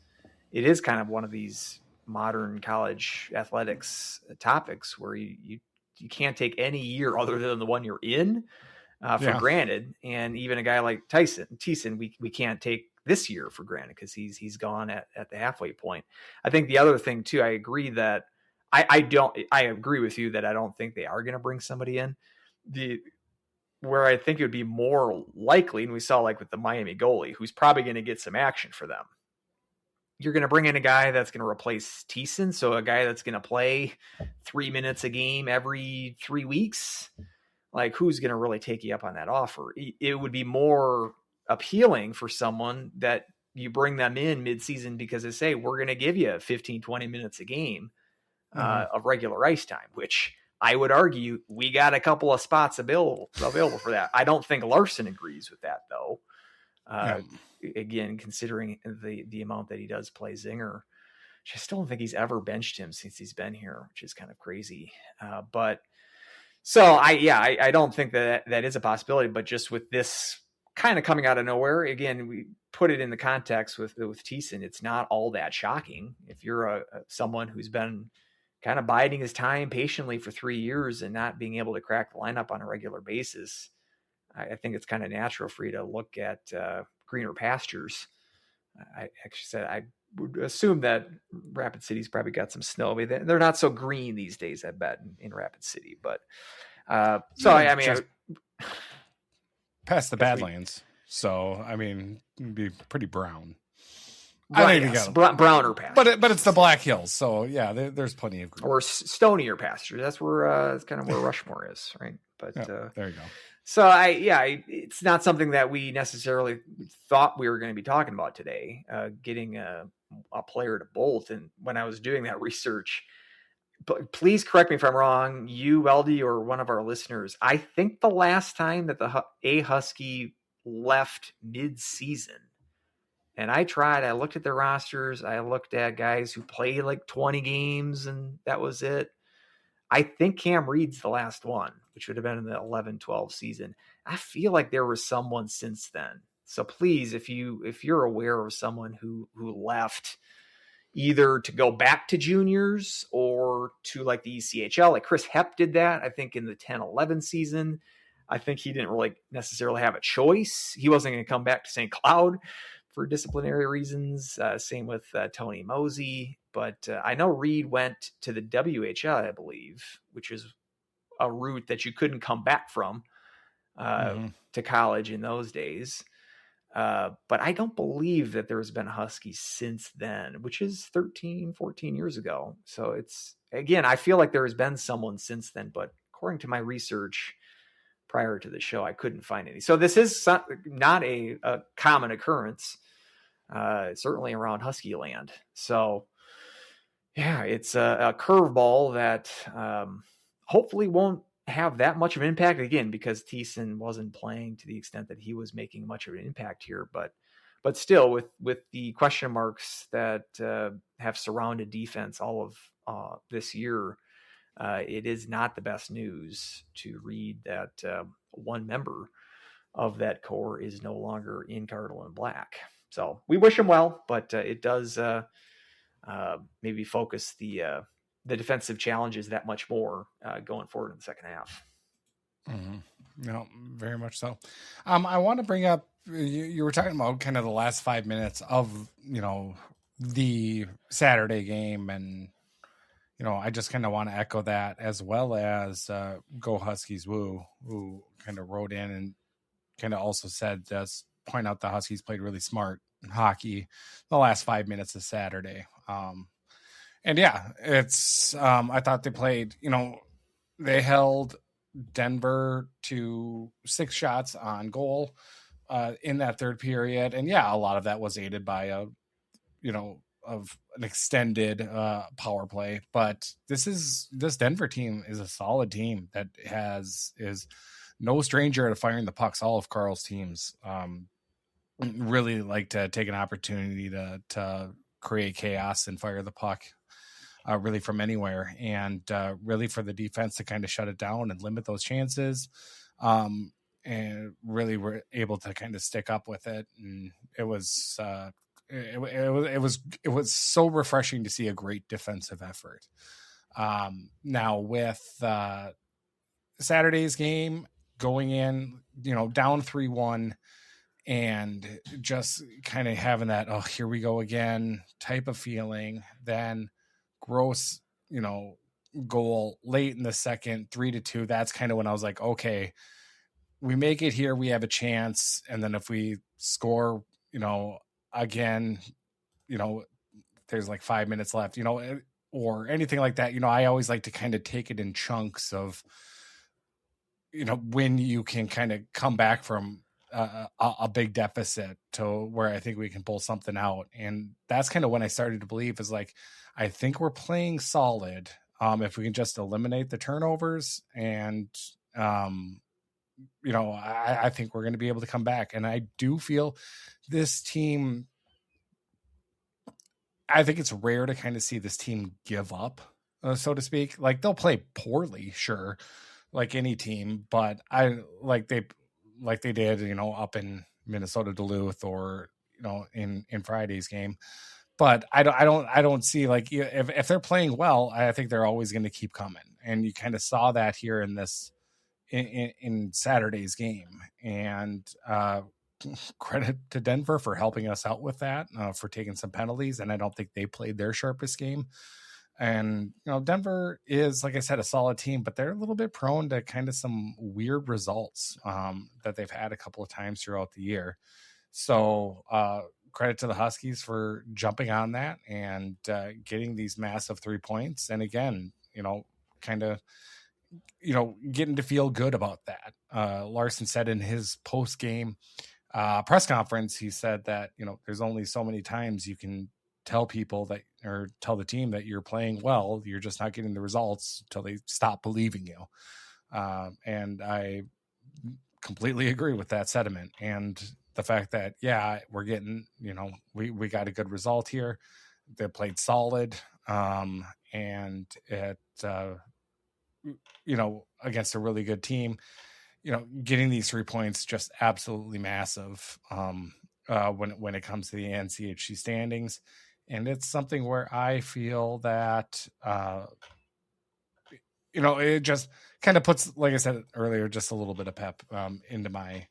It is kind of one of these modern college athletics topics where you can't take any year other than the one you're in. for granted. And even a guy like Tiessen, we can't take this year for granted because he's gone at the halfway point. I think the other thing too, I agree that I agree with you that I don't think they are going to bring somebody in. Where I think it would be more likely, and we saw like with the Miami goalie, who's probably going to get some action for them. You're going to bring in a guy that's going to replace Tiessen, so a guy that's going to play 3 minutes a game every 3 weeks. Like, who's going to really take you up on that offer? It would be more appealing for someone that you bring them in mid-season because they say, we're going to give you 15, 20 minutes a game of regular ice time, which I would argue we got a couple of spots available for that. I don't think Larson agrees with that, though. Again, considering the amount that he does play Zinger, I still don't think he's ever benched him since he's been here, which is kind of crazy. But so I don't think that is a possibility. But just with this kind of coming out of nowhere, again, we put it in the context with Tiessen. It's not all that shocking if you're someone who's been kind of biding his time patiently for 3 years and not being able to crack the lineup on a regular basis. I think it's kind of natural for you to look at greener pastures. I actually said I would assume that Rapid City's probably got some snow. I mean, they're not so green these days, I bet, in Rapid City. But
past the Badlands. So, I mean, it'd be pretty brown.
Right, browner pasture,
but it's the Black Hills, so yeah, there's plenty of green.
Or stonier pasture. That's where it's kind of where Rushmore is, right? But
there you go.
So it's not something that we necessarily thought we were going to be talking about today. Getting a player to Bolt, and when I was doing that research, please correct me if I'm wrong, you, Weldie, or one of our listeners. I think the last time that a Husky left mid-season. And I looked at their rosters. I looked at guys who played like 20 games and that was it. I think Cam Reed's the last one, which would have been in the 11-12 season. I feel like there was someone since then. So please, if you're aware of someone who left either to go back to juniors or to like the ECHL, like Chris Hepp did that, I think in the 10-11 season. I think he didn't really necessarily have a choice. He wasn't going to come back to St. Cloud for disciplinary reasons. Same with Tony Mosey. But I know Reed went to the WHL, I believe, which is a route that you couldn't come back from to college in those days. But I don't believe that there's been a Husky since then, which is 13, 14 years ago. So it's, again, I feel like there has been someone since then, but according to my research prior to the show, I couldn't find any. So this is not a common occurrence, certainly around Husky land. So yeah, it's a curveball that hopefully won't have that much of an impact, again, because Tiessen wasn't playing to the extent that he was making much of an impact here. But still, with the question marks that have surrounded defense all of this year, it is not the best news to read that one member of that core is no longer in Cardinal and Black. So we wish him well, but it does maybe focus the defensive challenges that much more going forward in the second half.
Mm-hmm. No, very much so. I want to bring up, you were talking about kind of the last 5 minutes of, the Saturday game, and I just kind of want to echo that, as well as Go Huskies Woo, who kind of wrote in and kind of also said, just point out the Huskies played really smart hockey the last 5 minutes of Saturday. And yeah, it's, I thought they played, they held Denver to 6 shots on goal in that third period. And yeah, a lot of that was aided by of an extended power play, but this Denver team is a solid team that is no stranger to firing the pucks. All of Carl's teams really like to take an opportunity to create chaos and fire the puck really from anywhere, and really for the defense to kind of shut it down and limit those chances. And really were able to kind of stick up with it. And it was so refreshing to see a great defensive effort. Now with Saturday's game, going in, down 3-1 and just kind of having that, oh, here we go again type of feeling. Then Gross, goal late in the second, 3-2. That's kind of when I was like, okay, we make it here, we have a chance. And then if we score, again, there's like 5 minutes left, or anything like that. I always like to kind of take it in chunks of, when you can kind of come back from a big deficit to where I think we can pull something out. And that's kind of when I started to believe is like, I think we're playing solid. If we can just eliminate the turnovers and, I think we're going to be able to come back. And I do feel this team, I think it's rare to kind of see this team give up, so to speak. Like they'll play poorly, sure, like any team, but I like they did, up in Minnesota Duluth or, in Friday's game. But I don't see like if they're playing well, I think they're always going to keep coming. And you kind of saw that here in this in Saturday's game. And credit to Denver for helping us out with that, for taking some penalties. And I don't think they played their sharpest game. And, Denver is, like I said, a solid team, but they're a little bit prone to kind of some weird results that they've had a couple of times throughout the year. So credit to the Huskies for jumping on that and getting these massive 3 points. And again, kind of, getting to feel good about that. Larson said in his post-game press conference, he said that, there's only so many times you can tell people that, or tell the team that you're playing well, you're just not getting the results until they stop believing you. And I completely agree with that sentiment. And the fact that, yeah, we're getting, we got a good result here. They played solid. And it, against a really good team, getting these 3 points, just absolutely massive. When it comes to the NCHC standings. And it's something where I feel that, it just kind of puts, like I said earlier, just a little bit of pep into my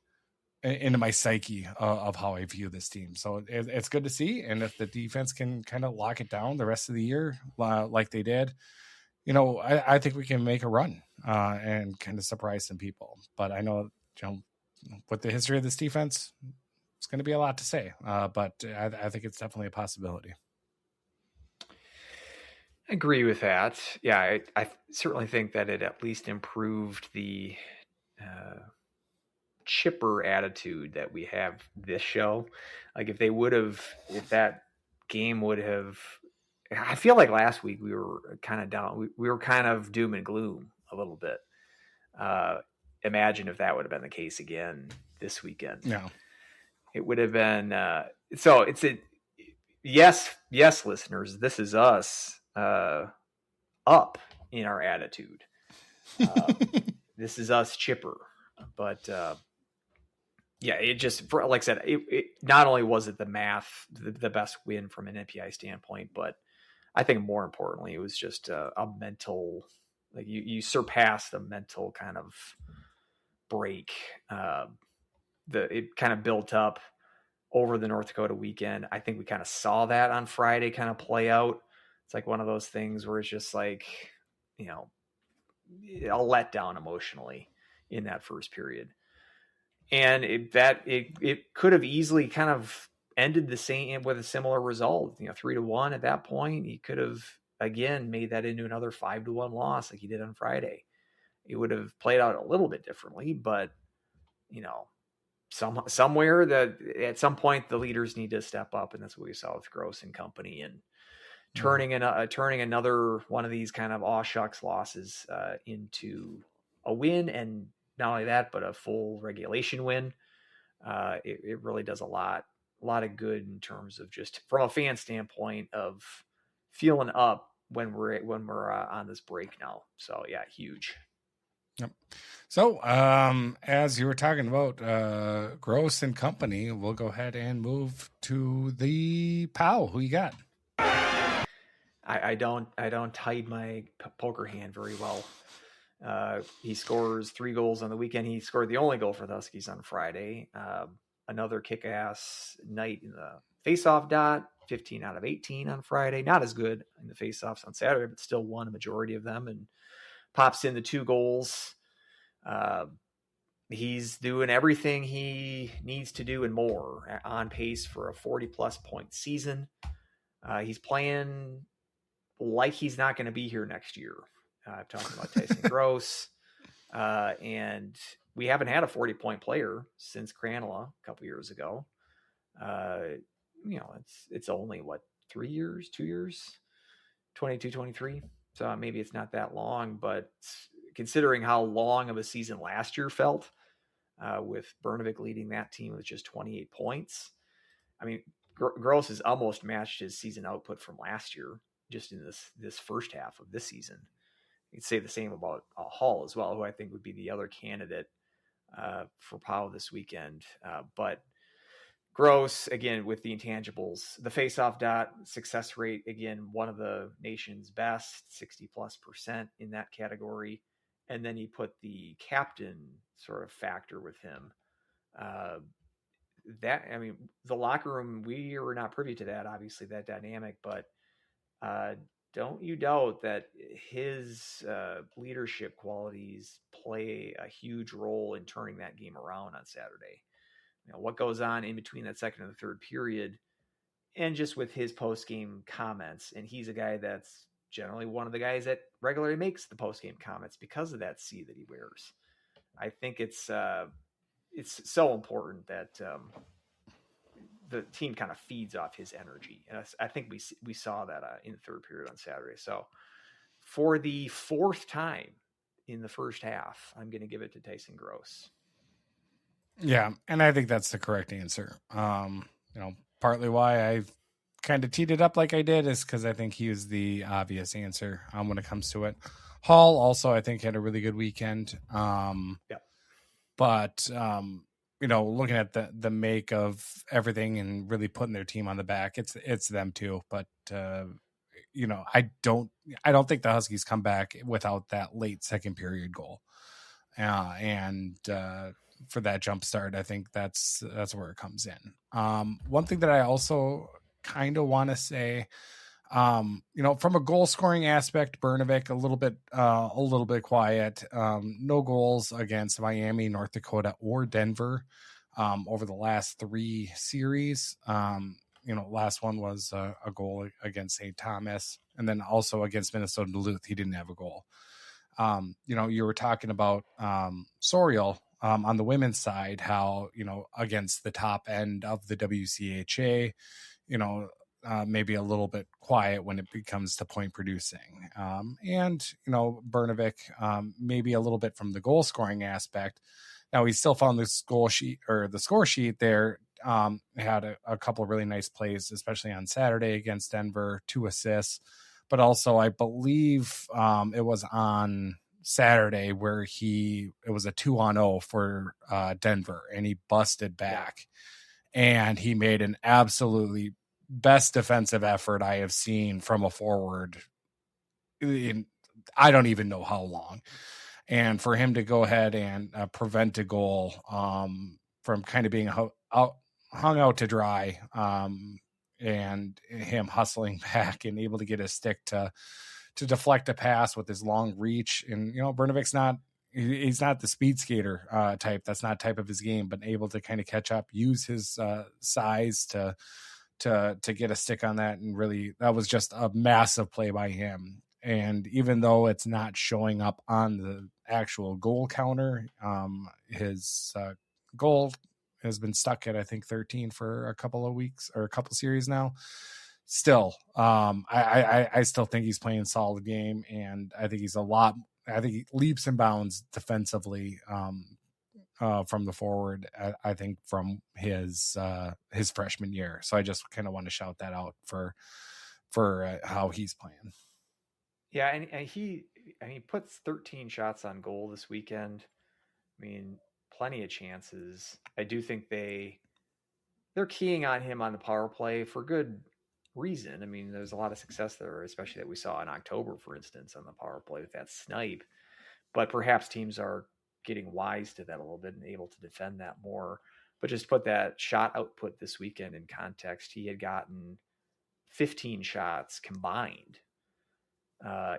psyche of how I view this team. So it's good to see. And if the defense can kind of lock it down the rest of the year, like they did, I think we can make a run and kind of surprise some people. But I know, with the history of this defense, it's going to be a lot to say, but I think it's definitely a possibility.
I agree with that. Yeah, I certainly think that it at least improved the chipper attitude that we have this show. Like if that game would have, I feel like last week we were kind of down. We were kind of doom and gloom a little bit. Imagine if that would have been the case again this weekend.
No.
It would have been so it's a yes, listeners, this is us up in our attitude. This is us chipper. But yeah, it just, like I said, it not only was it the math, the best win from an NPI standpoint, but I think more importantly, it was just a mental, like you surpassed a mental kind of break. It kind of built up over the North Dakota weekend. I think we kind of saw that on Friday kind of play out. It's like one of those things where it's just like, a letdown emotionally in that first period. And it could have easily kind of ended the same with a similar result, 3-1 at that point. He could have, again, made that into another 5-1 loss like he did on Friday. It would have played out a little bit differently, but, somewhere that at some point the leaders need to step up, and that's what we saw with Gross and company, and turning another one of these kind of aw shucks losses into a win, and not only that, but a full regulation win. It really does a lot of good in terms of just from a fan standpoint of feeling up when we're on this break now. So yeah, huge.
Yep. So, as you were talking about Gross and company, we'll go ahead and move to the POW. Who you got?
I don't hide my poker hand very well He scores 3 goals on the weekend. He scored the only goal for the Huskies on Friday. Another kick-ass night in the face-off dot, 15 out of 18 on Friday. Not as good in the face-offs on Saturday, but still won a majority of them and pops in the 2 goals. He's doing everything he needs to do and more, on pace for a 40-plus point season. He's playing like he's not going to be here next year. I'm talking about Tyson Gross. And we haven't had a 40-point player since Cranola a couple years ago. It's only 2 years, 22, 23. So maybe it's not that long, but considering how long of a season last year felt, with Brnovic leading that team with just 28 points. I mean, Gross has almost matched his season output from last year, just in this first half of this season. You could say the same about Hall as well, who I think would be the other candidate for Powell this weekend. But Gross, again, with the intangibles, the faceoff dot success rate, again, one of the nation's best, 60+% in that category. And then he put the captain sort of factor with him. The locker room, we were not privy to that, obviously, that dynamic, but don't you doubt that his leadership qualities play a huge role in turning that game around on Saturday. What goes on in between that second and the third period, and just with his post-game comments. And he's a guy that's generally one of the guys that regularly makes the post-game comments because of that C that he wears. I think it's so important that the team kind of feeds off his energy. And I think we saw that in the third period on Saturday. So for the 4th time in the first half, I'm going to give it to Tyson Gross.
Yeah, and I think that's the correct answer. Partly why I kind of teed it up like I did is because I think he was the obvious answer when it comes to it. Hall also, I think, had a really good weekend. But looking at the make of everything and really putting their team on the back, it's them too. But I don't think the Huskies come back without that late second period goal. For that jump start, I think that's where it comes in. One thing that I also kind of want to say, from a goal scoring aspect, Brnovic a little bit quiet. No goals against Miami, North Dakota, or Denver over the last 3 series. Last one was a goal against St. Thomas, and then also against Minnesota Duluth, he didn't have a goal. You were talking about Sorial on the women's side, how, against the top end of the WCHA, maybe a little bit quiet when it comes to point producing. Brnovic, maybe a little bit from the goal scoring aspect. Now he still found the score sheet there. Had a couple of really nice plays, especially on Saturday against Denver, 2 assists. But also, I believe it was on Saturday where it was a 2-on-0 for Denver, and he busted back. And he made an absolutely best defensive effort I have seen from a forward in I don't even know how long. And for him to go ahead and prevent a goal from kind of being hung out to dry, and him hustling back and able to get his stick to deflect a pass with his long reach. And, Brnovic's he's not the speed skater type. That's not type of his game, but able to kind of catch up, use his size to get a stick on that. And really, that was just a massive play by him. And even though it's not showing up on the actual goal counter, his goal has been stuck at, I think, 13 for a couple of weeks or a couple series now. Still, I still think he's playing a solid game, and I think he leaps and bounds defensively from the forward. I think from his freshman year. So I just kind of want to shout that out for how he's playing.
Yeah, and he puts 13 shots on goal this weekend. I mean, plenty of chances. I do think they're keying on him on the power play for good reason. I mean, there's a lot of success there, especially that we saw in October, for instance, on the power play with that snipe. but perhaps teams are getting wise to that a little bit and able to defend that more. But just put that shot output this weekend in context, he had gotten 15 shots combined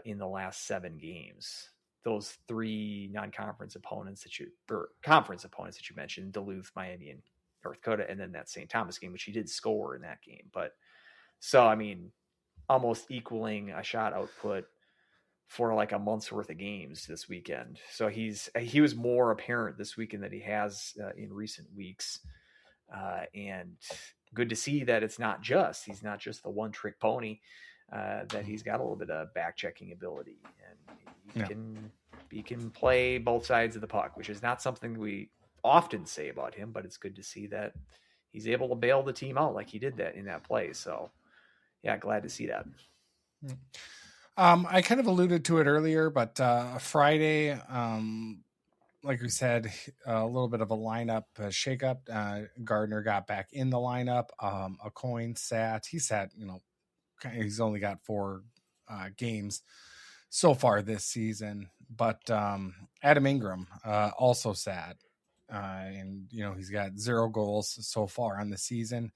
in the last 7 games. Those 3 non-conference opponents conference opponents that you mentioned, Duluth, Miami, and North Dakota, and then that St. Thomas game, which he did score in that game. But so, I mean, almost equaling a shot output for like a month's worth of games this weekend. So he was more apparent this weekend than he has in recent weeks. And good to see that he's not just the one trick pony, that he's got a little bit of back checking ability, and he can play both sides of the puck, which is not something we often say about him, but it's good to see that he's able to bail the team out like he did that in that play. So yeah, glad to see that.
I kind of alluded to it earlier, but Friday, like we said, a little bit of a lineup shakeup. Gardner got back in the lineup. Acoin sat. He sat, he's only got 4 games so far this season, but Adam Ingram also sat. And, he's got 0 goals so far on the season.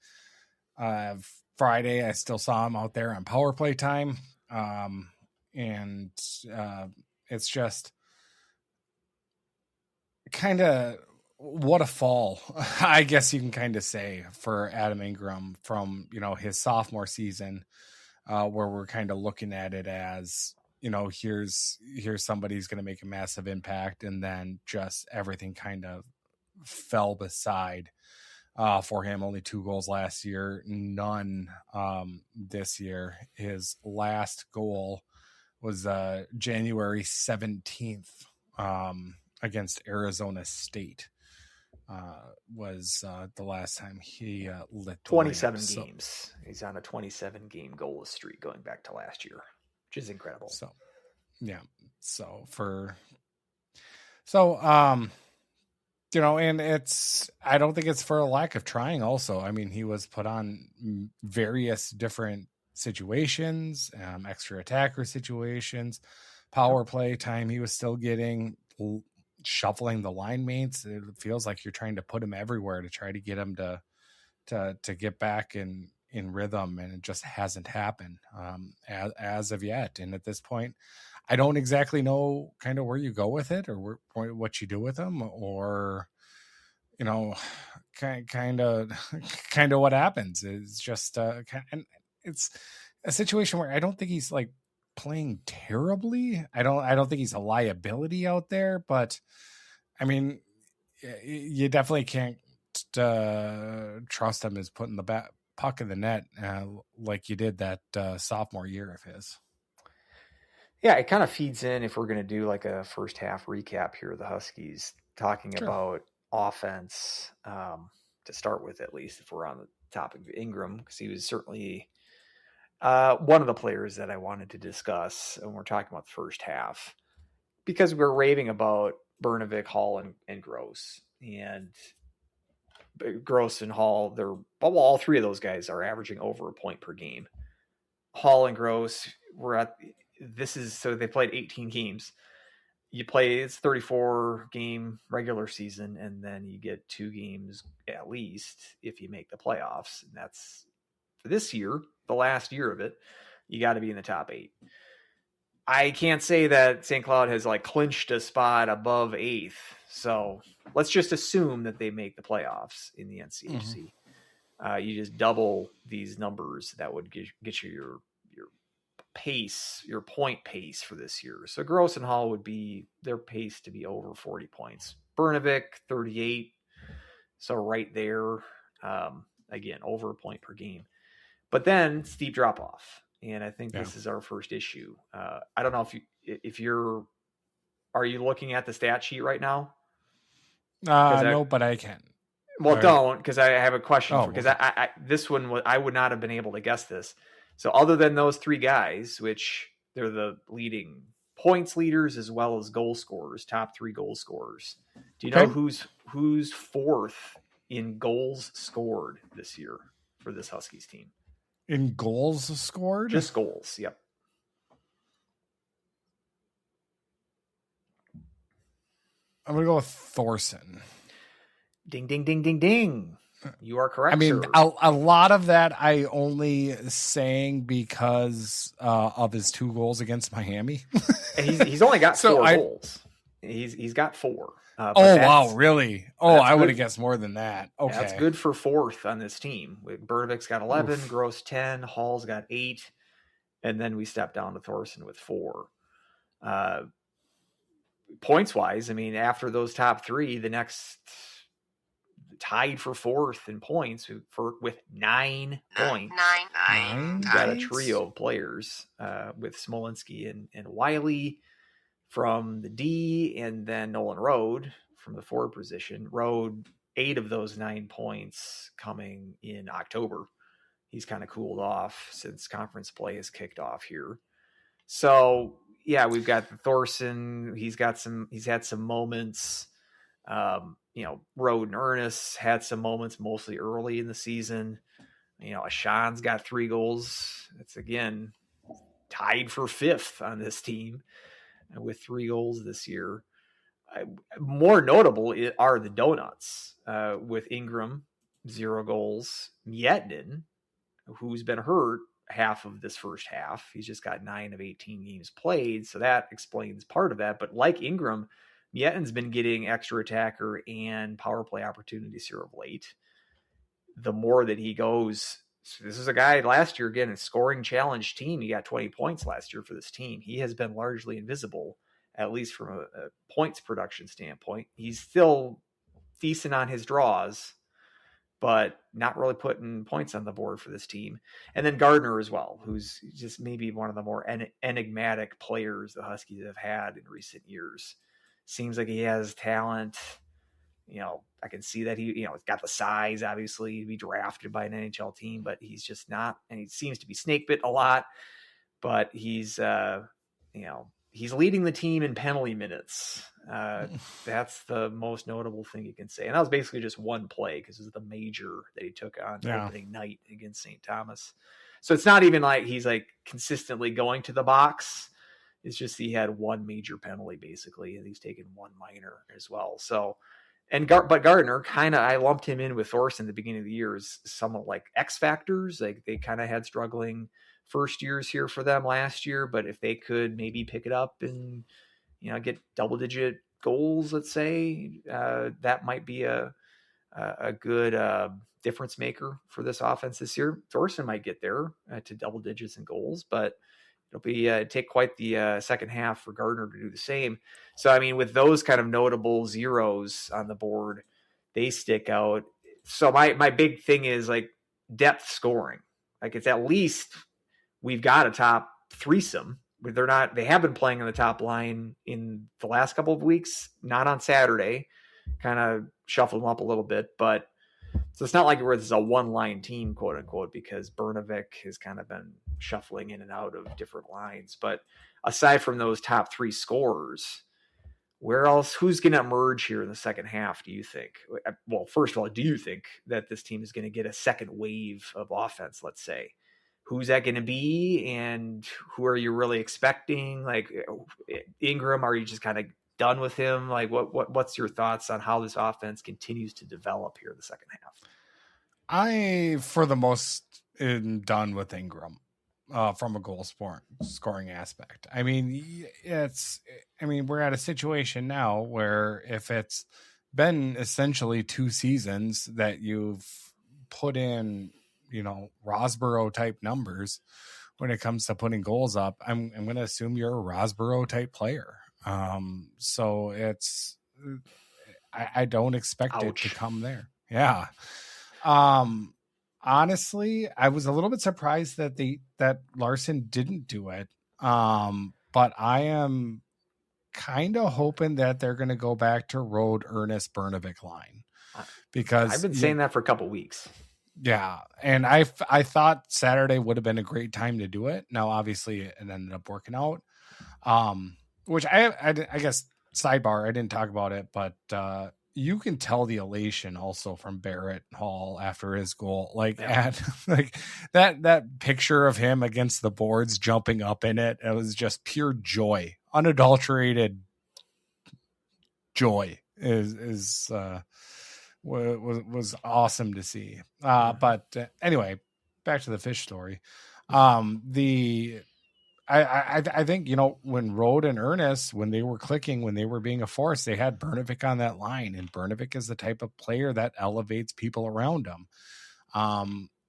Friday, I still saw him out there on power play time. And it's just kind of what a fall, I guess you can kind of say, for Adam Ingram from, his sophomore season, where we're kind of looking at it as, here's somebody who's going to make a massive impact. And then just everything kind of fell beside for him. Only 2 goals last year, none this year. His last goal was January 17th against Arizona State. Was the last time he lit
27 games. He's on a 27 game goalless streak going back to last year, which is incredible.
So yeah. And I don't think it's for a lack of trying also. I mean, he was put on various different situations, extra attacker situations, power play time. He was still getting, shuffling the line mates. It feels like you're trying to put him everywhere to try to get him to get back in rhythm. And it just hasn't happened as of yet. And at this point, I don't exactly know kind of where you go with it or what you do with them, or, kind of what happens. It's just, and it's a situation where I don't think he's like playing terribly. I don't think he's a liability out there, but I mean, you definitely can't trust him as putting the puck in the net like you did that sophomore year of his.
Yeah, it kind of feeds in if we're going to do like a first half recap here of the Huskies, talking about offense to start with, at least if we're on the topic of Ingram, because he was certainly one of the players that I wanted to discuss when we're talking about the first half, because we're raving about Brnovik, Hall, and Gross. And Gross and Hall, all 3 of those guys are averaging over a point per game. Hall and Gross so they played 18 games. It's 34 game regular season, and then you get 2 games at least if you make the playoffs. And that's for this year, the last year of it, you got to be in the top 8. I can't say that St. Cloud has like clinched a spot above 8th. So let's just assume that they make the playoffs in the NCHC. Mm-hmm. You just double these numbers. That would get you your pace, your point pace for this year. So Gross and Hall would be their pace to be over 40 points. Brnovik, 38. So right there, again, over a point per game. But then steep drop off. And I think this is our first issue. I don't know are you looking at the stat sheet right now?
No, but I can.
Well, don't, because I have a question. Because this one, I would not have been able to guess this. So other than those 3 guys, which they're the leading points leaders as well as goal scorers, top 3 goal scorers. Do you know who's 4th in goals scored this year for this Huskies team?
In goals scored?
Just goals, yep.
I'm going to go with Thorson.
Ding, ding, ding, ding, ding. You are correct,
I mean,
sir.
a lot of that I only sang because of his 2 goals against Miami.
And he's only got 4 goals. He's got 4.
Wow, really? I would have guessed more than that. Okay.
That's good for 4th on this team. Bernovik's got 11, Gross 10, Hall's got 8, and then we step down to Thorson with 4. Points-wise, I mean, after those top 3, the next tied for 4th in points with 9 points.
Nine.
Got a trio of players with Smolinski and Wiley from the D, and then Nolan Rode from the forward position. Rode 8 of those 9 points coming in October. He's kind of cooled off since conference play has kicked off here. So yeah, we've got Thorson. He's had some moments. Rode and Ernest had some moments mostly early in the season. Ashan's got 3 goals. It's again tied for 5th on this team with 3 goals this year. More notable are the Donuts with Ingram, 0 goals. Miettinen, who's been hurt half of this first half. He's just got 9 of 18 games played, so that explains part of that. But like Ingram, Miettinen's been getting extra attacker and power play opportunities here of late. The more that he goes, this is a guy last year, again, a scoring challenge team. He got 20 points last year for this team. He has been largely invisible, at least from a points production standpoint. He's still decent on his draws, but not really putting points on the board for this team. And then Gardner as well, who's just maybe one of the more enigmatic players the Huskies have had in recent years. Seems like he has talent. I can see that he's got the size, obviously, to be drafted by an NHL team, but he's just not. And he seems to be snake bit a lot, but he's leading the team in penalty minutes. That's the most notable thing you can say. And that was basically just one play because it was the major that he took on opening night against St. Thomas. So it's not even like he's like consistently going to the box. It's just he had one major penalty basically, and he's taken one minor as well. So, but Gardner kind of, I lumped him in with Thorson at the beginning of the year as somewhat like X factors. Like they kind of had struggling first years here for them last year, but if they could maybe pick it up and get double digit goals, let's say, that might be a good difference maker for this offense this year. Thorson might get there to double digits in goals, but it'll be take quite the second half for Gardner to do the same. So, I mean, with those kind of notable zeros on the board, they stick out. So my big thing is like depth scoring. Like it's at least we've got a top threesome. They have been playing on the top line in the last couple of weeks, not on Saturday, kind of shuffled them up a little bit, but so it's not like where this is a one-line team, quote unquote, because Bernovic has kind of been shuffling in and out of different lines. But aside from those top 3 scorers, who's going to emerge here in the second half, do you think? Well, first of all, do you think that this team is going to get a second wave of offense, let's say? Who's that going to be? And who are you really expecting? Like Ingram, are you just kind of done with him? Like what's your thoughts on how this offense continues to develop here in the second half?
I, for the most, am done with Ingram from a goal scoring aspect. I mean, we're at a situation now where if it's been essentially 2 seasons that you've put in, Rosborough type numbers when it comes to putting goals up, I'm going to assume you're a Rosborough type player. So I don't expect it to come there. Yeah. Honestly, I was a little bit surprised that Larson didn't do it. But I am kind of hoping that they're going to go back to Rode, Ernest, Bernovic line, because
I've been saying that for a couple weeks.
Yeah. And I thought Saturday would have been a great time to do it. Now, obviously it ended up working out. Which I guess sidebar, I didn't talk about it, but you can tell the elation also from Barrett Hall after his goal, that picture of him against the boards, jumping up in it. It was just pure joy, unadulterated joy was awesome to see. But anyway, back to the fish story. I think, when Rode and Ernest, when they were clicking, when they were being a force, they had Bernovic on that line, and Bernovic is the type of player that elevates people around him.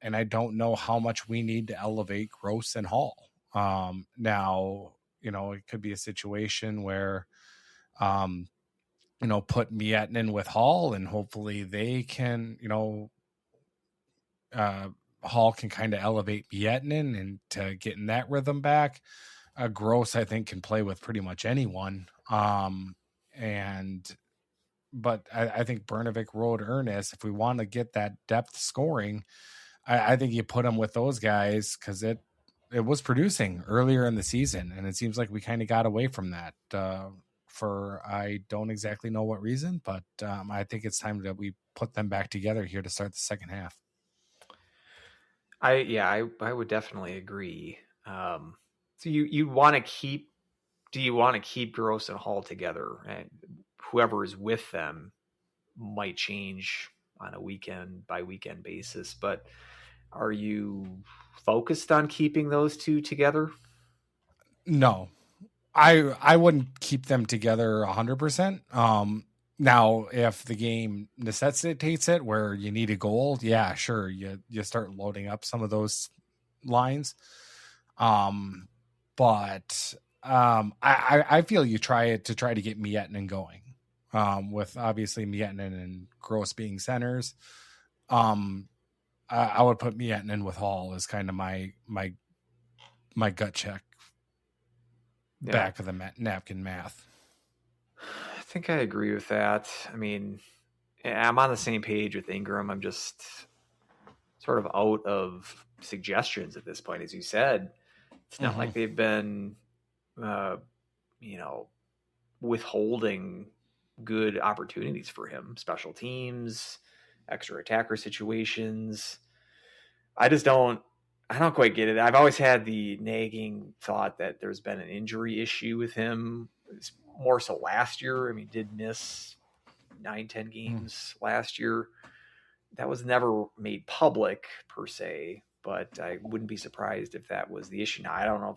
And I don't know how much we need to elevate Gross and Hall. Now, it could be a situation where, put Miettinen with Hall, and hopefully they can, Hall can kind of elevate Miettinen and to getting that rhythm back. Gross, I think, can play with pretty much anyone. But I think Bernovic, Rode, Ernest, if we want to get that depth scoring, I think you put them with those guys, because it was producing earlier in the season, and it seems like we kind of got away from that for I don't exactly know what reason, but I think it's time that we put them back together here to start the second half.
I would definitely agree. So you want to keep? Do you want to keep Gross and Hall together? And whoever is with them might change on a weekend by weekend basis, but are you focused on keeping those two together?
No, I wouldn't keep them together 100%. Now, if the game necessitates it, where you need a goal, yeah, sure, you start loading up some of those lines. But I feel you try to get Miettinen going. With obviously Miettinen and Gross being centers. I would put Miettinen with Hall as kind of my gut check. Back of the napkin math.
I think I agree with that. I mean, I'm on the same page with Ingram. I'm just sort of out of suggestions at this point. As you said, it's not like they've been, withholding good opportunities for him. Special teams, extra attacker situations. I don't quite get it. I've always had the nagging thought that there's been an injury issue with him. It's more so last year. I mean, did miss 9-10 games last year. That was never made public per se, but I wouldn't be surprised if that was the issue. Now, I don't know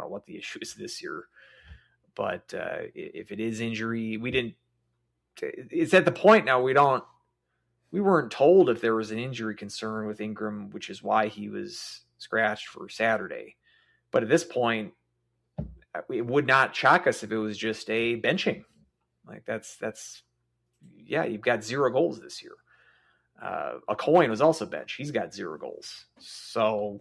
what the issue is this year, but if it is injury, it's at the point now we weren't told if there was an injury concern with Ingram, which is why he was scratched for Saturday. But at this point, it would not shock us if it was just a benching. Like you've got 0 goals this year. Acoin was also benched. He's got 0 goals. So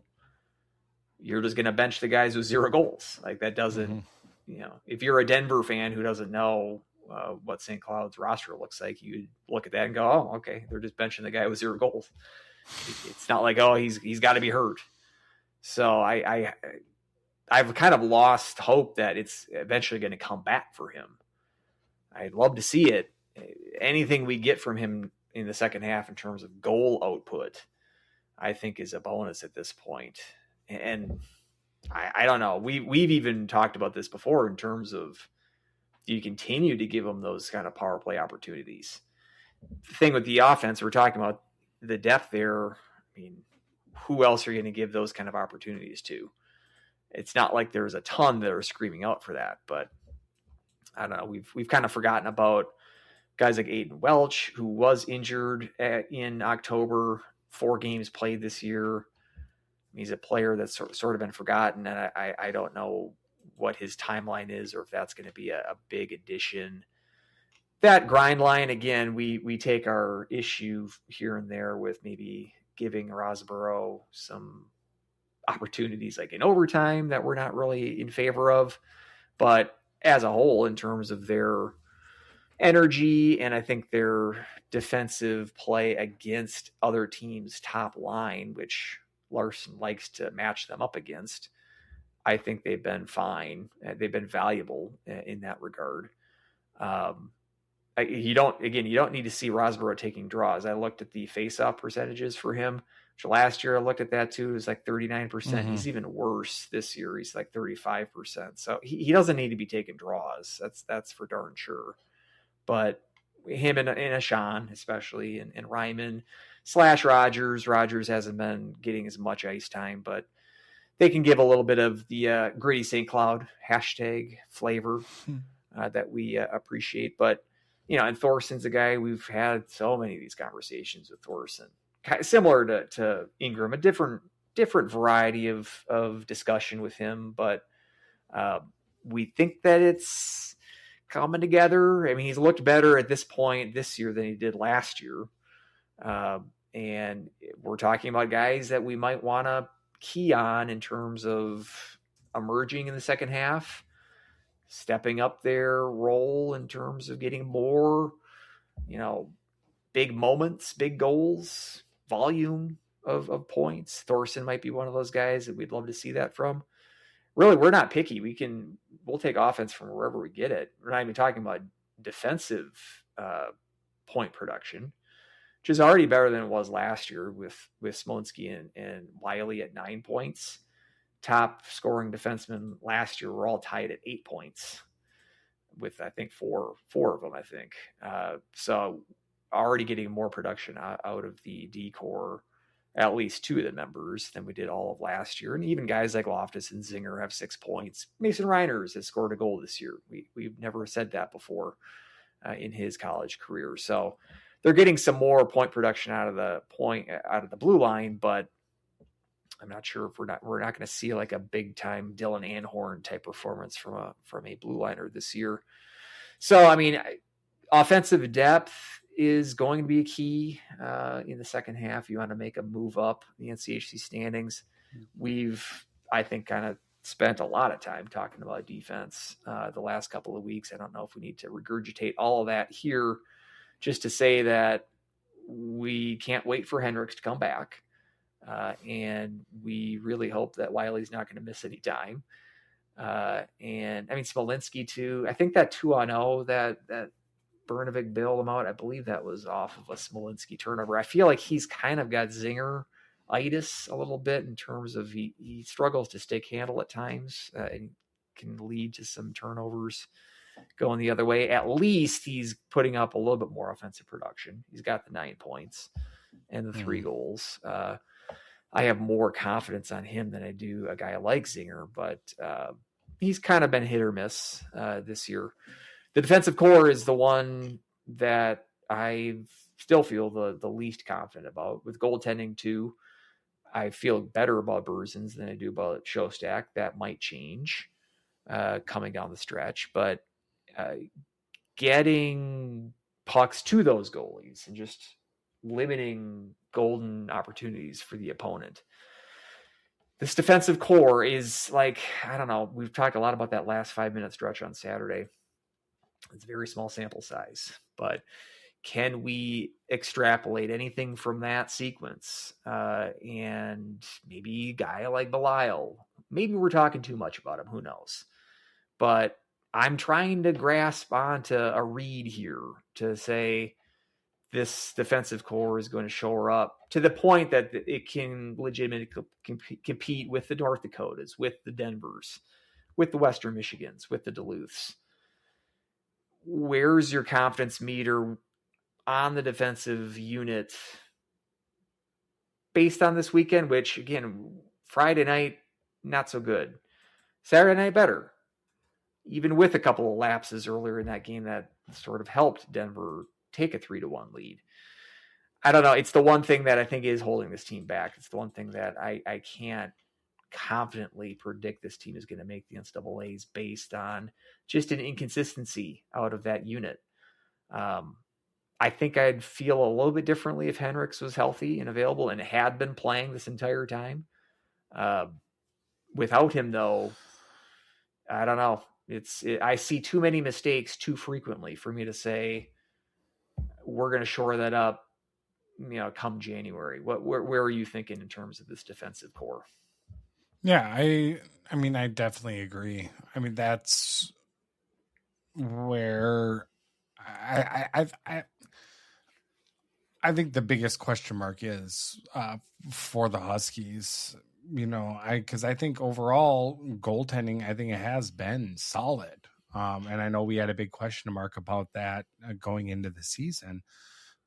you're just going to bench the guys with 0 goals. Like that doesn't, if you're a Denver fan who doesn't know what St. Cloud's roster looks like, you look at that and go, oh, okay, they're just benching the guy with 0 goals. It's not like, oh, he's got to be hurt. So I've kind of lost hope that it's eventually going to come back for him. I'd love to see it. Anything we get from him in the second half in terms of goal output, I think is a bonus at this point. And I don't know. We've even talked about this before in terms of, do you continue to give him those kind of power play opportunities? The thing with the offense, we're talking about the depth there. I mean, who else are you going to give those kind of opportunities to? It's not like there's a ton that are screaming out for that, but I don't know. We've kind of forgotten about guys like Aiden Welch, who was injured in October, 4 games played this year. He's a player that's sort of been forgotten, and I don't know what his timeline is or if that's going to be a big addition. That grind line, again, we take our issue here and there with maybe giving Rosborough some opportunities like in overtime that we're not really in favor of. But as a whole, in terms of their energy and I think their defensive play against other teams' top line, which Larson likes to match them up against, I think they've been fine. They've been valuable in that regard. You don't need to see Rosborough taking draws. I looked at the face-off percentages for him, which last year I looked at that too. It was like 39%. He's even worse this year. He's like 35%. So he doesn't need to be taking draws. That's for darn sure. but him and Ashawn, especially, and Ryman / Rogers. Rogers hasn't been getting as much ice time, but they can give a little bit of the gritty St. Cloud hashtag flavor that we appreciate. But, and Thorson's a guy, we've had so many of these conversations with Thorson, similar to Ingram, a different variety of discussion with him. But we think that it's coming together. I mean, he's looked better at this point this year than he did last year. And we're talking about guys that we might want to key on in terms of emerging in the second half, stepping up their role in terms of getting more, big moments, big goals, volume of points. Thorson might be one of those guys that we'd love to see that from. Really, we're not picky. We'll take offense from wherever we get it. We're not even talking about defensive point production, which is already better than it was last year with Smolinski and Wiley at 9 points. Top scoring defensemen last year were all tied at 8 points with, I think, four of them, I think. So already getting more production out of the D core, at least 2 of the members, than we did all of last year. And even guys like Loftus and Zinger have 6 points. Mason Reiners has scored a goal this year. We've never said that before in his college career. So they're getting some more point production out of the blue line, but I'm not sure if we're not going to see like a big time Dylan Anhorn type performance from a blue liner this year. So, I mean, offensive depth is going to be a key in the second half. You want to make a move up the NCHC standings. We've, I think, kind of spent a lot of time talking about defense the last couple of weeks. I don't know if we need to regurgitate all of that here, just to say that we can't wait for Hendricks to come back. And we really hope that Wiley's not going to miss any time. And I mean, Smolinski too. I think that 2-0 that Bernovic bailed him out, I believe that was off of a Smolinski turnover. I feel like he's kind of got Zinger-itis a little bit in terms of he struggles to stick handle at times and can lead to some turnovers going the other way. At least he's putting up a little bit more offensive production. He's got the 9 points and the 3 goals. I have more confidence on him than I do a guy like Zinger, but he's kind of been hit or miss this year. The defensive core is the one that I still feel the least confident about. With goaltending too, I feel better about Berzins than I do about Shostak. That might change coming down the stretch, but getting pucks to those goalies and just limiting golden opportunities for the opponent. This defensive core is like, I don't know, we've talked a lot about that last 5-minute stretch on Saturday. It's a very small sample size, but can we extrapolate anything from that sequence? And maybe a guy like Belial, maybe we're talking too much about him, who knows? But I'm trying to grasp onto a read here to say this defensive core is going to shore up to the point that it can legitimately compete with the North Dakotas, with the Denvers, with the Western Michigans, with the Duluths. Where's your confidence meter on the defensive unit based on this weekend, which, again, Friday night, not so good. Saturday night, better. Even with a couple of lapses earlier in that game that sort of helped Denver take a 3-1 lead. I don't know. It's the one thing that I think is holding this team back. It's the one thing that I can't confidently predict this team is going to make the NCAAs based on just an inconsistency out of that unit. I think I'd feel a little bit differently if Hendricks was healthy and available and had been playing this entire time. Without him, though, I don't know. I see too many mistakes too frequently for me to say we're going to shore that up, come January. Where are you thinking in terms of this defensive core?
Yeah, I mean, I definitely agree. I mean, that's where I think the biggest question mark is for the Huskies. Because I think overall goaltending, I think it has been solid. And I know we had a big question mark about that going into the season,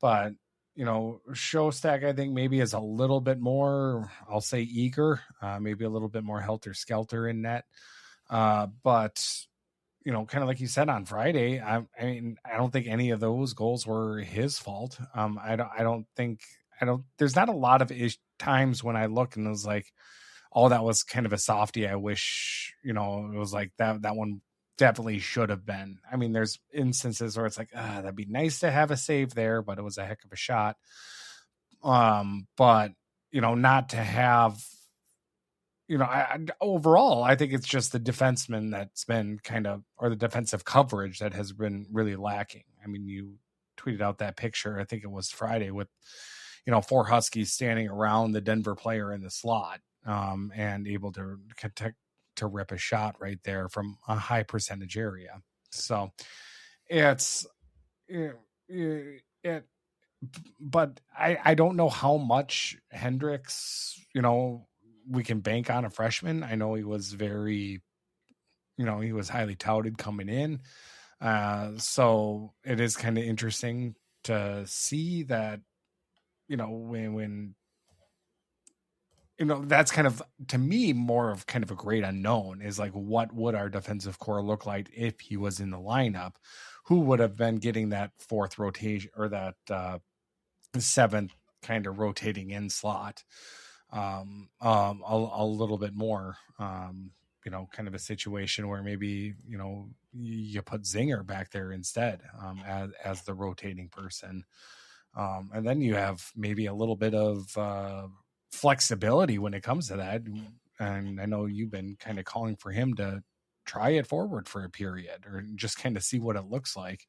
but Shostak, I think maybe is a little bit more, I'll say eager, maybe a little bit more helter-skelter in net. But, kind of like you said on Friday, I mean, I don't think any of those goals were his fault. There's not a lot of times when I look and it was like, oh, that was kind of a softie. I wish, it was like that one definitely should have been. I mean, there's instances where it's like, that'd be nice to have a save there, but it was a heck of a shot. But not to have, overall, I think it's just the defenseman that's been or the defensive coverage that has been really lacking. I mean, you tweeted out that picture, I think it was Friday, with, 4 Huskies standing around the Denver player in the slot, and able to rip a shot right there from a high percentage area. So but I don't know how much Hendricks, we can bank on a freshman. I know he was he was highly touted coming in. So it is kind of interesting to see that, when that's kind of, to me, more of kind of a great unknown is like, what would our defensive core look like if he was in the lineup? Who would have been getting that 4th rotation or that 7th kind of rotating in slot? A little bit more, kind of a situation where maybe, you put Zinger back there instead, as the rotating person. And then you have maybe a little bit of, flexibility when it comes to that. And I know you've been kind of calling for him to try it forward for a period or just kind of see what it looks like.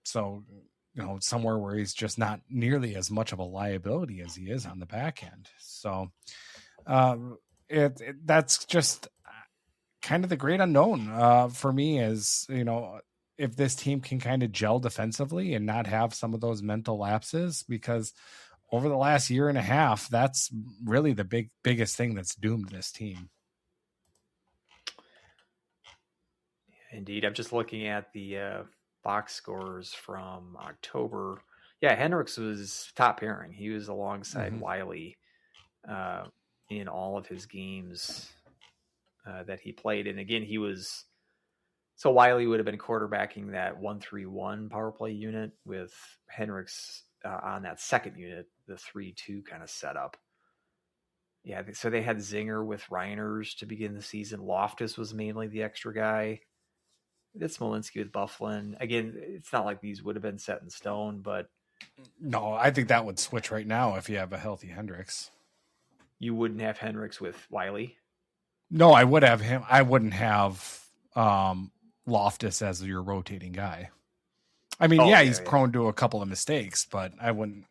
So, somewhere where he's just not nearly as much of a liability as he is on the back end. So that's just kind of the great unknown for me is, if this team can kind of gel defensively and not have some of those mental lapses, because over the last year and a half, that's really the biggest thing that's doomed this team.
Indeed. I'm just looking at the box scores from October. Yeah, Hendricks was top pairing. He was alongside Wiley in all of his games that he played. And again, so Wiley would have been quarterbacking that 1-3-1 power play unit with Hendricks on that second unit, the 3-2 kind of setup. Yeah, so they had Zinger with Reiners to begin the season. Loftus was mainly the extra guy. It's Smolinski with Bufflin. Again, it's not like these would have been set in stone, but
no, I think that would switch right now if you have a healthy Hendricks.
You wouldn't have Hendricks with Wiley?
No, I would have him. I wouldn't have Loftus as your rotating guy. I mean, he's prone to a couple of mistakes, but I wouldn't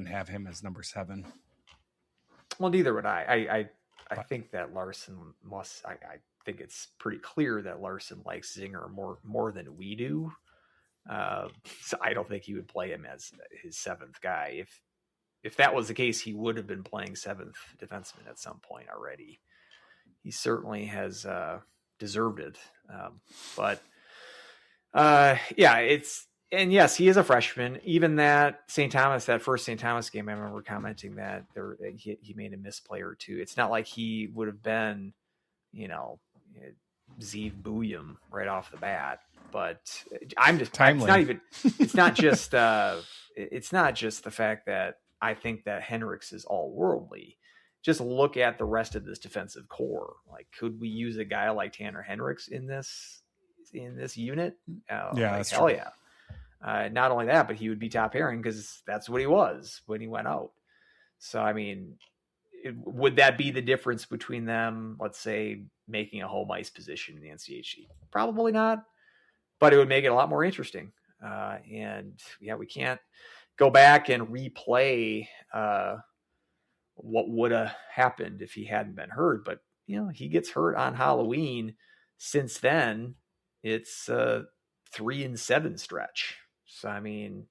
have him as number 7.
Well, neither would I. I think that Larson must. I think it's pretty clear that Larson likes Zinger more than we do. So I don't think he would play him as his 7th guy. If that was the case, he would have been playing 7th defenseman at some point already. He certainly has deserved it. But and yes, he is a freshman. Even that first St. Thomas game, I remember commenting that he made a misplay or two. It's not like he would have been, Zeev Bouillon right off the bat. But I'm just timely. It's not just the fact that I think that Hendricks is all worldly. Just look at the rest of this defensive core. Like, could we use a guy like Tanner Hendricks in this unit?
That's
hell
true.
Yeah. Not only that, but he would be top pairing because that's what he was when he went out. So, I mean, would that be the difference between them, let's say, making a home ice position in the NCHC? Probably not, but it would make it a lot more interesting. We can't go back and replay what would have happened if he hadn't been hurt. But, he gets hurt on Halloween. Since then, it's a 3-7 stretch. So, I mean,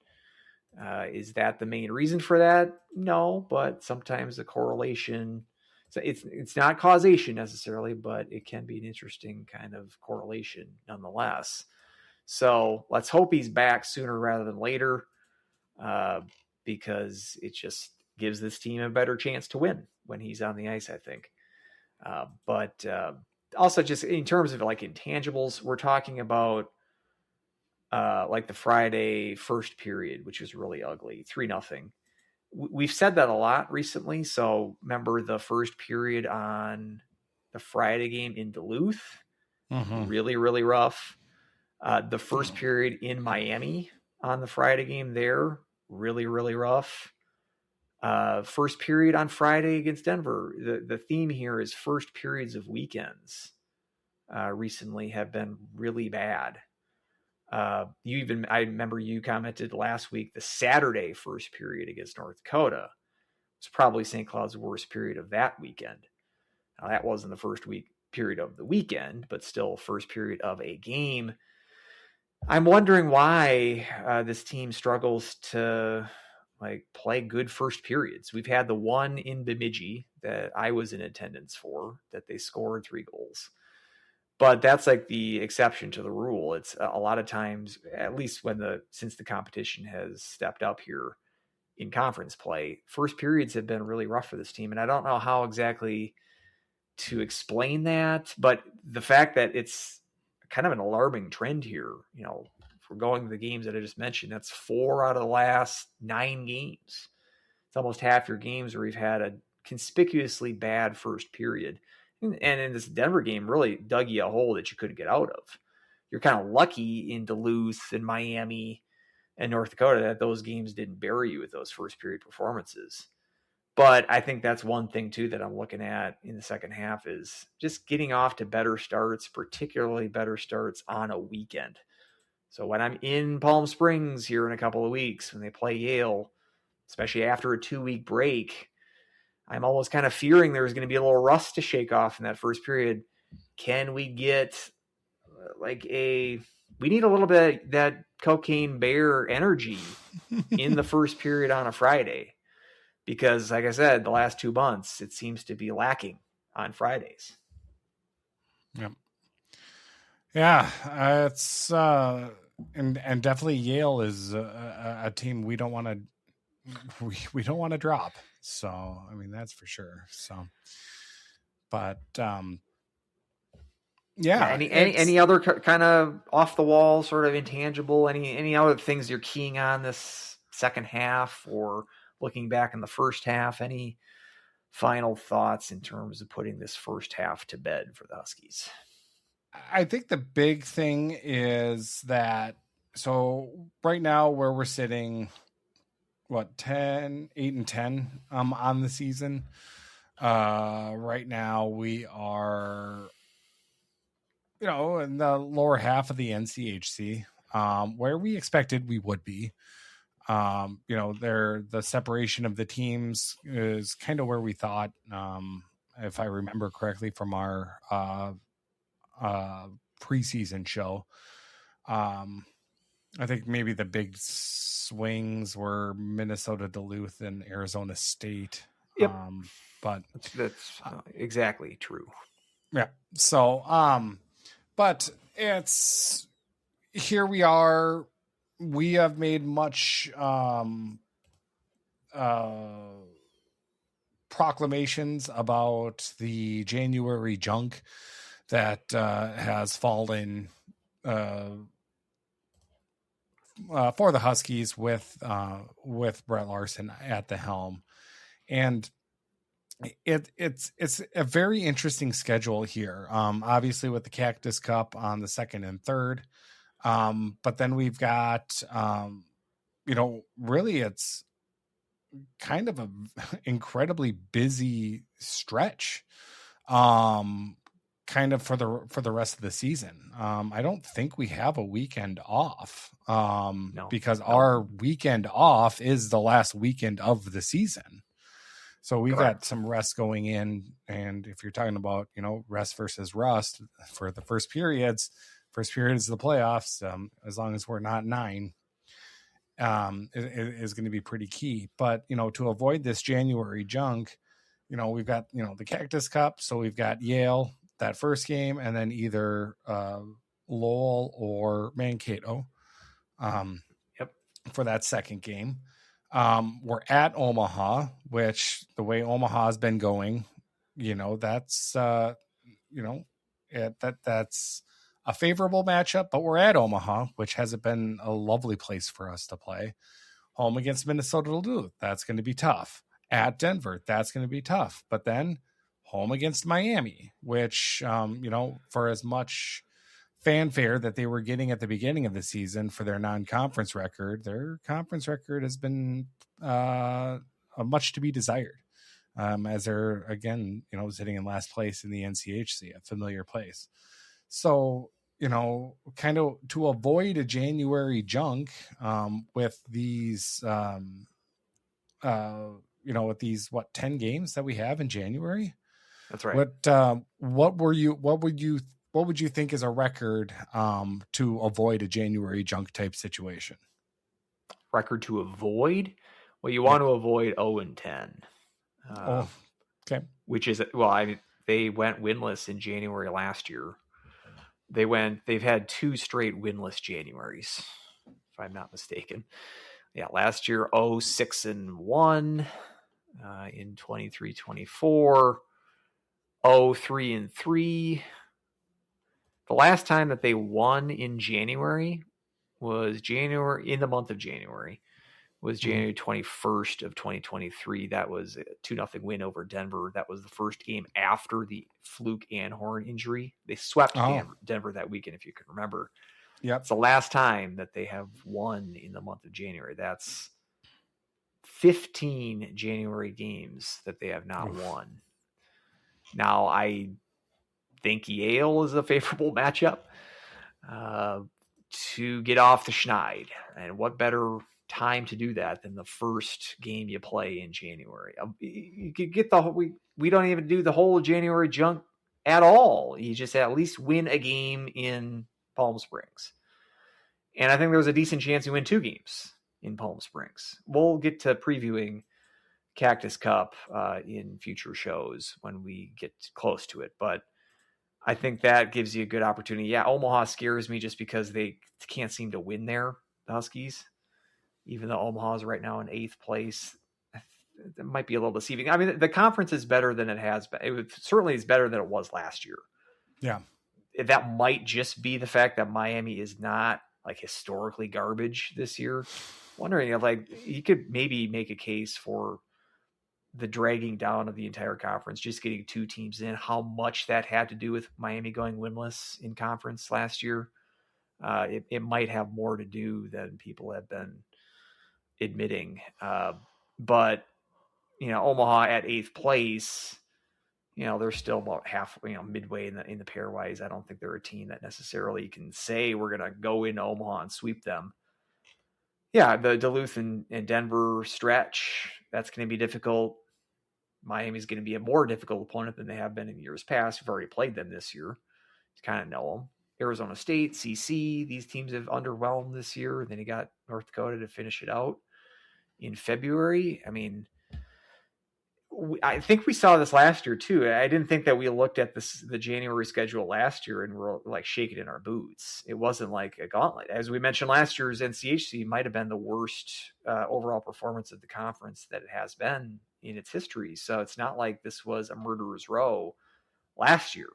is that the main reason for that? No, but sometimes the correlation So it's not causation necessarily, but it can be an interesting kind of correlation nonetheless. So let's hope he's back sooner rather than later, because it just gives this team a better chance to win when he's on the ice, I think. But also just in terms of like intangibles, we're talking about like the Friday first period, which was really ugly, 3-0. We've said that a lot recently. So remember the first period on the Friday game in Duluth, really, really rough. The first period in Miami on the Friday game there, really, really rough. First period on Friday against Denver. The theme here is first periods of weekends recently have been really bad. I remember you commented last week, the Saturday first period against North Dakota was probably St. Cloud's worst period of that weekend. Now, that wasn't the first period of the weekend, but still first period of a game. I'm wondering why this team struggles to like play good first periods. We've had the one in Bemidji that I was in attendance for that they scored 3 goals. But that's like the exception to the rule. It's a lot of times, at least since the competition has stepped up here in conference play, first periods have been really rough for this team. And I don't know how exactly to explain that, but the fact that it's kind of an alarming trend here, if we're going to the games that I just mentioned, that's 4 out of the last 9 games. It's almost half your games where we've had a conspicuously bad first period. And in this Denver game, really dug you a hole that you couldn't get out of. You're kind of lucky in Duluth and Miami and North Dakota that those games didn't bury you with those first period performances. But I think that's one thing, too, that I'm looking at in the second half is just getting off to better starts, particularly better starts on a weekend. So when I'm in Palm Springs here in a couple of weeks, when they play Yale, especially after a 2-week break, I'm almost kind of fearing there's going to be a little rust to shake off in that first period. Can we get we need a little bit of that cocaine bear energy in the first period on a Friday, because like I said, the last 2 months, it seems to be lacking on Fridays.
Yep. Yeah. It's, and definitely Yale is a team we don't want to drop. So, I mean, that's for sure. So, but,
any other kind of off the wall sort of intangible, any other things you're keying on this second half or looking back in the first half? Any final thoughts in terms of putting this first half to bed for the Huskies?
I think the big thing is that, so right now where we're sitting, 8-10 on the season. Right now we are, in the lower half of the NCHC, where we expected we would be. The separation of the teams is kind of where we thought, if I remember correctly from our preseason show. I think maybe the big swings were Minnesota, Duluth, and Arizona State.
Yep.
But
that's exactly true.
Yeah. So, but it's, here we are. We have made much proclamations about the January junk that has fallen for the Huskies with Brett Larson at the helm, and it's a very interesting schedule here. Obviously with the Cactus Cup on the 2nd and 3rd, but then we've got really it's kind of a incredibly busy stretch. Kind of for the rest of the season. I don't think we have a weekend off, because our weekend off is the last weekend of the season. So we've got some rest going in. And if you're talking about, rest versus rust for the first period is the playoffs. As long as we're not 9, it is going to be pretty key. But, to avoid this January junk, we've got, the Cactus Cup. So we've got Yale that first game, and then either Lowell or Mankato for that second game. We're at Omaha, which the way Omaha's been going, that's, that's a favorable matchup, but we're at Omaha, which hasn't been a lovely place for us to play. Home against Minnesota Duluth, that's going to be tough. At Denver, that's going to be tough. But then home against Miami, which, for as much fanfare that they were getting at the beginning of the season for their non-conference record, their conference record has been much to be desired, as they're, again, sitting in last place in the NCHC, a familiar place. So, kind of to avoid a January junk with these, with these 10 games that we have in January.
That's right.
What would you think is a record to avoid a January junk type situation?
Record to avoid? Well, you want to avoid 0-10.
Okay.
Which is, they went winless in January last year. They've had 2 straight winless Januaries, if I'm not mistaken. Yeah, last year 0-6-1 in 23-24, 0-3-3. The last time that they won in January was in the month of January. Was January 21st of 2023. That was a 2-0 win over Denver. That was the first game after the Fluke Anhorn injury. They swept Denver that weekend, if you can remember.
Yeah,
it's the last time that they have won in the month of January. That's 15 January games that they have not won. Now, I think Yale is a favorable matchup to get off the schneid. And what better time to do that than the first game you play in January? You could get we don't even do the whole January junk at all. You just at least win a game in Palm Springs. And I think there was a decent chance you win 2 games in Palm Springs. We'll get to previewing Cactus Cup in future shows when we get close to it. But I think that gives you a good opportunity. Yeah, Omaha scares me just because they can't seem to win there, the Huskies. Even though Omaha is right now in 8th place, it might be a little deceiving. I mean, the conference is better than it has been. It certainly is better than it was last year.
Yeah.
That might just be the fact that Miami is not historically garbage this year. Wondering if you could maybe make a case for the dragging down of the entire conference, just getting 2 teams in, how much that had to do with Miami going winless in conference last year. It might have more to do than people have been admitting. But, Omaha at 8th place, they're still about half, midway in the pairwise. I don't think they're a team that necessarily can say we're going to go into Omaha and sweep them. Yeah, the Duluth and Denver stretch, that's going to be difficult. Miami's going to be a more difficult opponent than they have been in years past. We've already played them this year to kind of know them. Arizona State, CC, these teams have underwhelmed this year. Then you got North Dakota to finish it out in February. I mean, I think we saw this last year too. I didn't think that we looked at the January schedule last year and were shaking in our boots. It wasn't like a gauntlet. As we mentioned, last year's NCHC might have been the worst overall performance of the conference that it has been in its history. So it's not like this was a murderer's row last year.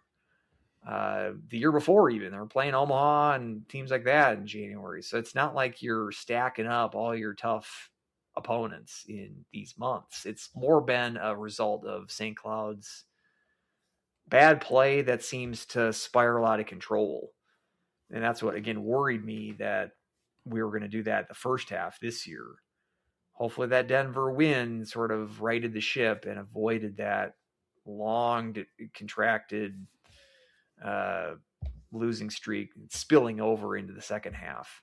The year before, even they were playing Omaha and teams like that in January. So it's not like you're stacking up all your tough opponents in these months. It's more been a result of St. Cloud's bad play that seems to spiral out of control. And that's what, again, worried me, that we were going to do that the first half this year. Hopefully that Denver win sort of righted the ship and avoided that long contracted losing streak spilling over into the second half.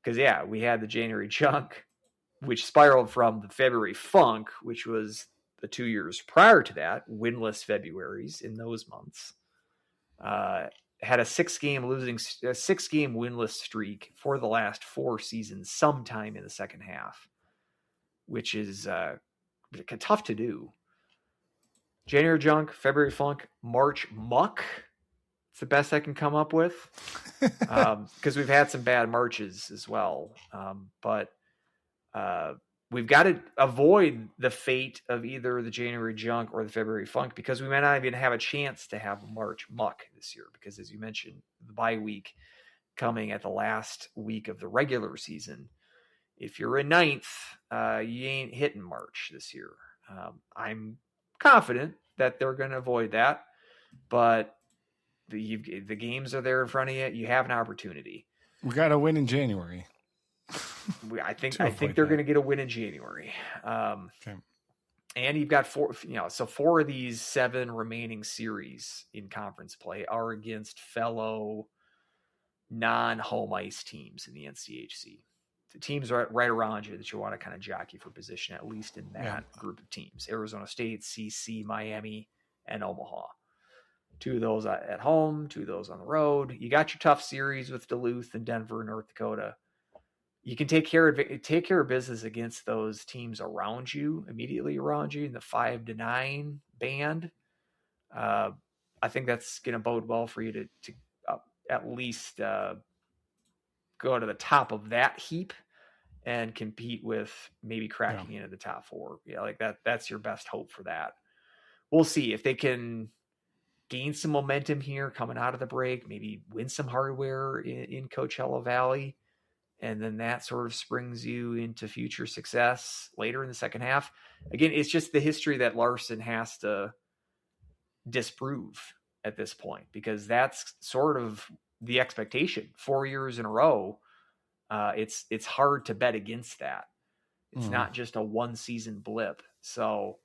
Because, yeah, we had the January junk, which spiraled from the February funk, which was the 2 years prior to that, winless Februaries in those months. Had a 6-game winless streak for the last 4 seasons sometime in the second half, which is tough to do. January Junk, February Funk, March Muck. It's the best I can come up with. Because we've had some bad Marches as well. But we've got to avoid the fate of either the January Junk or the February Funk, because we may not even have a chance to have a March Muck this year, because as you mentioned, the bye week coming at the last week of the regular season. If you're in ninth, you ain't hitting March this year. I'm confident that they're going to avoid that, but the games are there in front of you. You have an opportunity.
We got to win in January.
I think they're going to get a win in January. Okay. And you've got four of these 7 remaining series in conference play are against fellow non-home ice teams in the NCHC. The teams are right around you that you want to kind of jockey for position, at least in that group of teams. Arizona State, CC, Miami, and Omaha. 2 of those at home, 2 of those on the road. You got your tough series with Duluth and Denver, North Dakota. You can take care of business against those teams around you, immediately around you in the 5 to 9 band. I think that's going to bode well for you to at least go to the top of that heap and compete with maybe cracking into the top 4. Yeah, like that's your best hope for that. We'll see if they can gain some momentum here coming out of the break, maybe win some hardware in Coachella Valley. And then that sort of springs you into future success later in the second half. Again, it's just the history that Larson has to disprove at this point, because that's sort of the expectation. 4 years in a row, it's hard to bet against that. It's not just a one season blip. So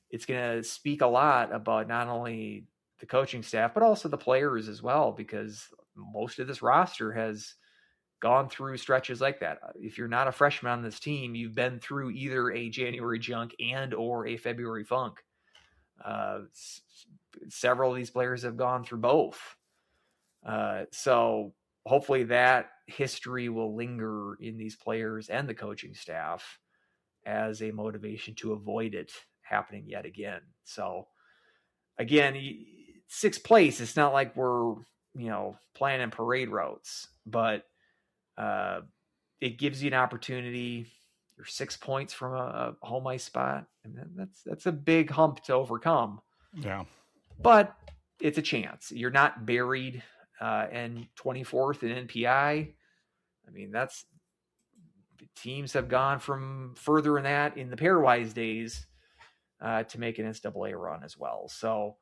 it's going to speak a lot about not only the coaching staff, but also the players as well, because most of this roster has gone through stretches like that. If you're not a freshman on this team, you've been through either a January Junk and or a February Funk. Several of these players have gone through both. So hopefully that history will linger in these players and the coaching staff as a motivation to avoid it happening yet again. So again, 6th place, it's not like we're, playing in parade routes, but it gives you an opportunity. You're 6 points from a home ice spot, and that's a big hump to overcome.
Yeah,
but it's a chance. You're not buried and 24th in NPI. I mean, teams have gone from further than that in the pairwise days to make an NCAA run as well. So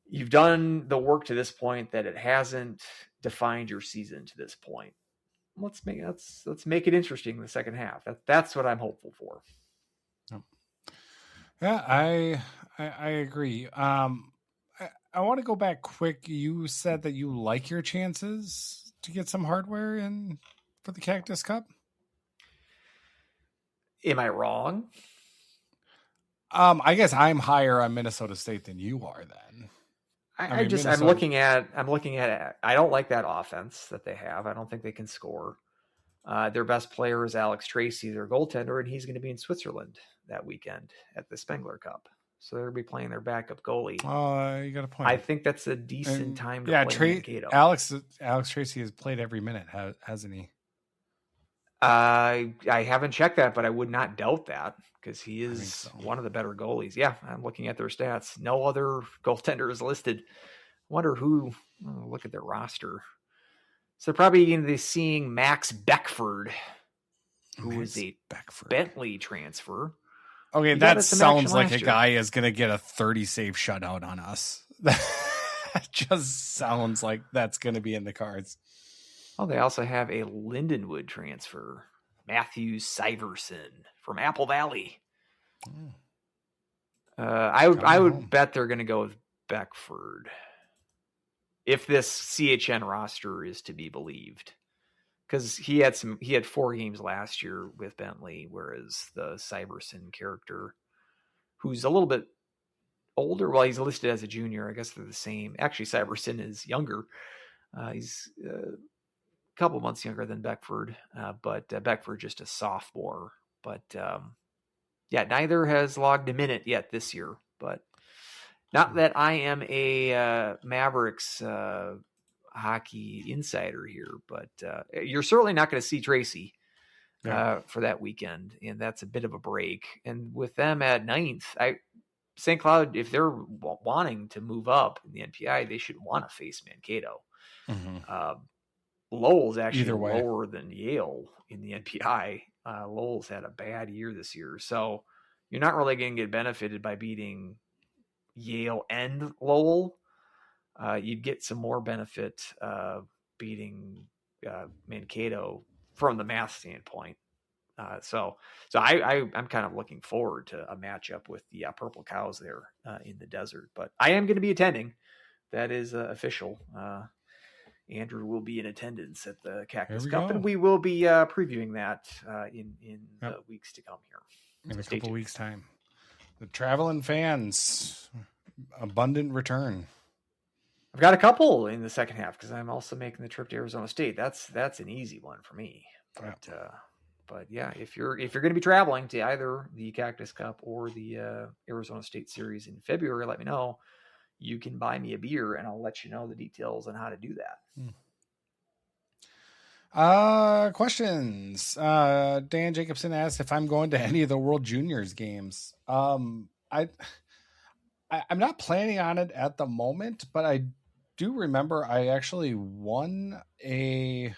you've done the work to this point that it hasn't defined your season to this point. Let's make it interesting in the second half. That's what I'm hopeful for.
Yeah, I agree. I want to go back quick. You said that you like your chances to get some hardware in for the Cactus Cup.
Am I wrong?
I guess I'm higher on Minnesota State than you are then.
I'm looking at it. I don't like that offense that they have. I don't think they can score. Their best player is Alex Tracy, their goaltender, and he's going to be in Switzerland that weekend at the Spengler Cup. So they'll be playing their backup goalie.
Oh, you got a point.
I think that's a decent time to play Mankato.
Alex Tracy has played every minute, hasn't he?
I haven't checked that, but I would not doubt that, because he is one of the better goalies. Yeah, I'm looking at their stats. No other goaltender is listed. Wonder who. Look at their roster. So they're probably going to be seeing Max Beckford, who is a Bentley transfer.
Okay, that sounds like a guy is going to get a 30-save shutout on us. That just sounds like that's going to be in the cards.
Oh, they also have a Lindenwood transfer, Matthew Syverson from Apple Valley. I would bet they're going to go with Beckford, if this CHN roster is to be believed, because he had 4 games last year with Bentley, whereas the Syverson character, who's a little bit older, well, he's listed as a junior. I guess they're the same. Actually, Syverson is younger. He's couple months younger than Beckford, but Beckford just a sophomore. But neither has logged a minute yet this year. But Not that I am a Mavericks hockey insider here, but you're certainly not going to see Tracy for that weekend, and that's a bit of a break. And with them at 9th, St. Cloud, if they're wanting to move up in the NPI, they should want to face Mankato.
Mm-hmm.
Lowell's actually lower than Yale in the NPI. Lowell's had a bad year this year, so you're not really going to get benefited by beating Yale and Lowell. You'd get some more benefit beating Mankato from the math standpoint. So I'm kind of looking forward to a matchup with the Purple Cows there in the desert. But I am going to be attending. That is official. Andrew will be in attendance at the Cactus Cup, and we will be previewing that in the weeks to come here.
In a couple weeks' time. The traveling fans, abundant return.
I've got a couple in the second half because I'm also making the trip to Arizona State. That's an easy one for me. But yeah, if you're going to be traveling to either the Cactus Cup or the Arizona State Series in February, let me know. You can buy me a beer, and I'll let you know the details on how to do
that. Questions. Dan Jacobson asked if I'm going to any of the World Juniors games. I'm not planning on it at the moment, but I do remember I actually won a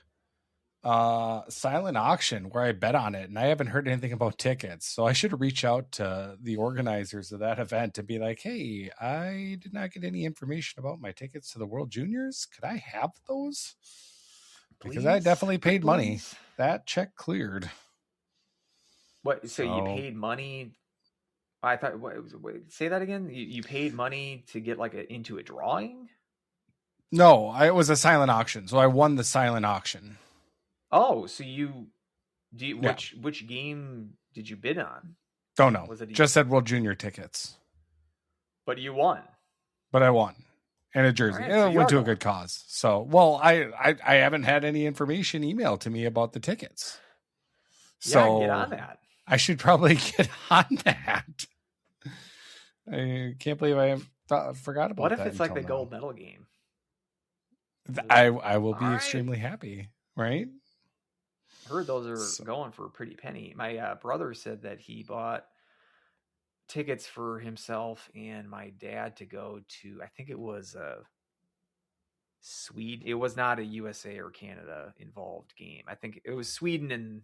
silent auction where I bet on it, and I haven't heard anything about tickets. So I should reach out to the organizers of that event to be like, hey, I did not get any information about my tickets to the World Juniors. Could I have those? Because I definitely paid money. That check cleared.
What? So you paid money? I thought. Wait, say that again. You paid money to get into a drawing?
No, it was a silent auction. So I won the silent auction.
Oh, so which game did you bid on?
Don't know. Just said World Junior tickets.
But you won.
But I won. And a jersey. Right, so it went to a good cause. So, well, I haven't had any information emailed to me about the tickets. So
get on that.
I should probably get on that. I can't believe I forgot about that.
What if it's like the gold medal game?
I will be extremely happy, right?
I heard those are going for a pretty penny. My brother said that he bought tickets for himself and my dad to go to, I think it was Sweden. It was not a USA or Canada involved game. I think it was Sweden and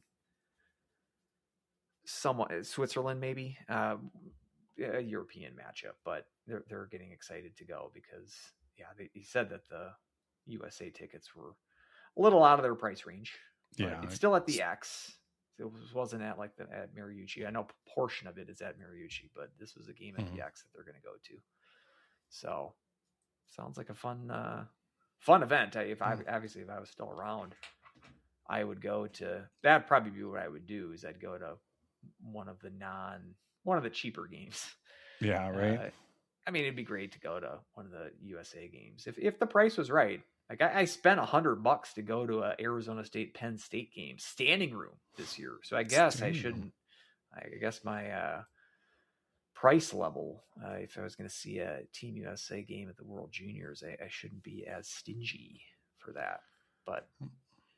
somewhat Switzerland, maybe a European matchup, but they're getting excited to go because he said that the USA tickets were a little out of their price range. Yeah, it's still at the X. It wasn't at at Mariucci. I know a portion of it is at Mariucci, but this was a game at the X that they're going to go to. So, sounds like a fun event. If I was still around, I would go to. That'd probably be what I would do. Is I'd go to one of the cheaper games.
Yeah, right.
I mean, it'd be great to go to one of the USA games if the price was right. Like I spent $100 to go to a Arizona State Penn State game, standing room this year. So I guess I shouldn't. I guess my price level, if I was going to see a Team USA game at the World Juniors, I shouldn't be as stingy for that. But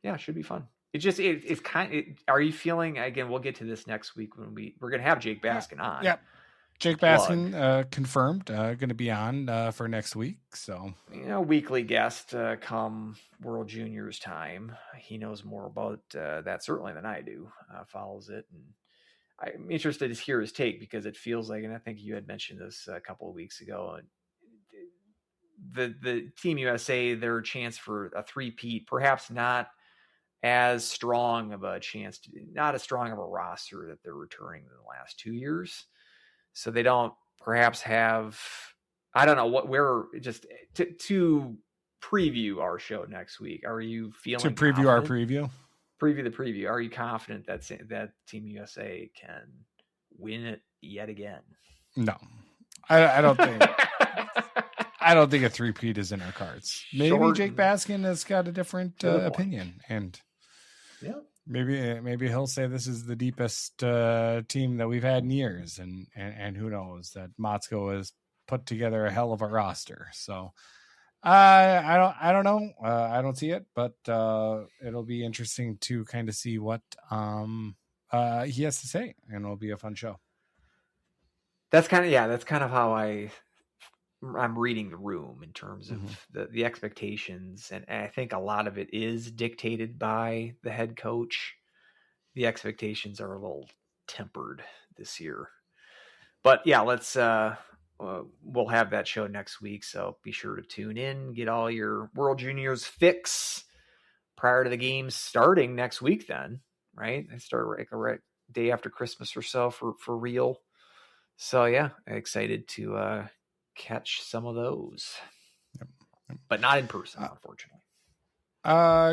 yeah, it should be fun. It's kind of. Are you feeling again? We'll get to this next week when we're going to have Jake Baskin on.
Yep. Jake Baskin confirmed going to be on for next week. So
weekly guest come World Juniors time. He knows more about that certainly than I do. Follows it, and I'm interested to hear his take because it feels like, and I think you had mentioned this a couple of weeks ago. The Team USA, their chance for a three-peat, perhaps not as strong of a chance, not as strong of a roster that they're returning in the last 2 years. So they don't perhaps have, I don't know just to preview our show next week. Are you feeling
to preview our preview?
Preview the preview. Are you confident that Team USA can win it yet again?
No, I don't think. I don't think a three-peat is in our cards. Maybe Jake Baskin has got a different opinion, and maybe he'll say this is the deepest team that we've had in years, and who knows that Motzko is put together a hell of a roster. So I don't know. I don't see it, but it'll be interesting to kind of see what he has to say, and it'll be a fun show.
That's kind of how I'm reading the room in terms of the expectations, and I think a lot of it is dictated by the head coach. The expectations are a little tempered this year, but yeah, let's we'll have that show next week, so be sure to tune in, get all your World Juniors fix prior to the games starting next week. Then, right? They start right day after Christmas or so for real. So yeah, excited to catch some of those, but not in person, unfortunately.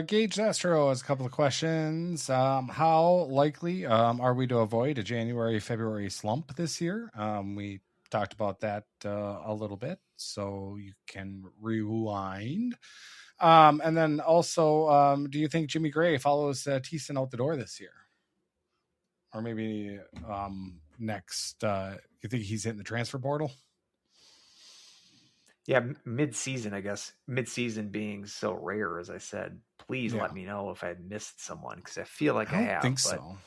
Gage Astro has a couple of questions. How likely are we to avoid a January-February slump this year? We talked about that a little bit, so you can rewind. And then also, do you think Jimmy Gray follows Tiessen out the door this year? Or maybe next, you think he's hitting the transfer portal?
Yeah, mid-season, I guess. Mid-season being so rare, as I said. Please let me know if I missed someone, because I feel like I have.
I don't think so.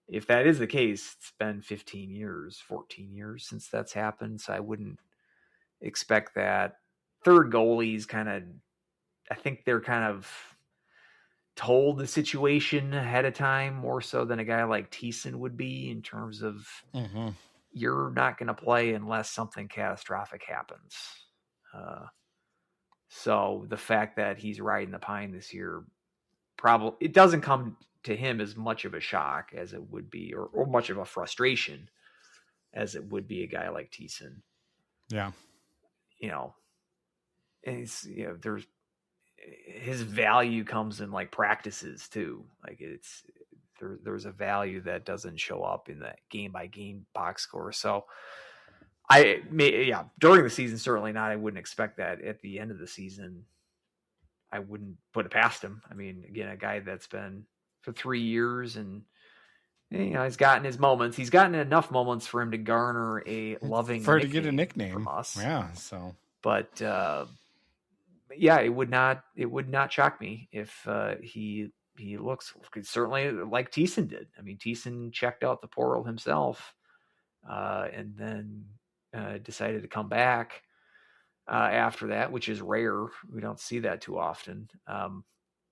If that is the case, it's been 15 years, 14 years since that's happened, so I wouldn't expect that. Third goalies I think they're kind of told the situation ahead of time more so than a guy like Tiessen would be, in terms of you're not going to play unless something catastrophic happens. So the fact that he's riding the pine this year, probably it doesn't come to him as much of a shock as it would be, or much of a frustration as it would be a guy like Tiessen.
Yeah.
And there's his value comes in like practices too. Like there's a value that doesn't show up in the game by game box score. So during the season, certainly not. I wouldn't expect that. At the end of the season, I wouldn't put it past him. I mean, again, a guy that's been for 3 years, and he's gotten his moments. He's gotten enough moments for him to garner a loving
to get a nickname
from us.
Yeah. So,
but yeah, it would not shock me if he looks certainly like Tiessen did. I mean, Tiessen checked out the portal himself, and then decided to come back after that, which is rare. We don't see that too often.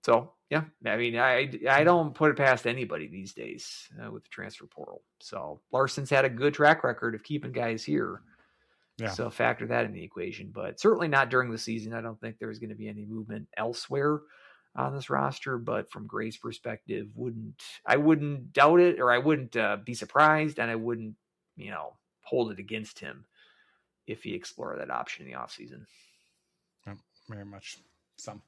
So yeah, I mean, I don't put it past anybody these days with the transfer portal. So Larson's had a good track record of keeping guys here. Yeah. So factor that in the equation, but certainly not during the season. I don't think there's going to be any movement elsewhere on this roster, but from Gray's perspective, I wouldn't doubt it, or I wouldn't be surprised, and I wouldn't, hold it against him if he explored that option in the offseason.
Yeah, very much so.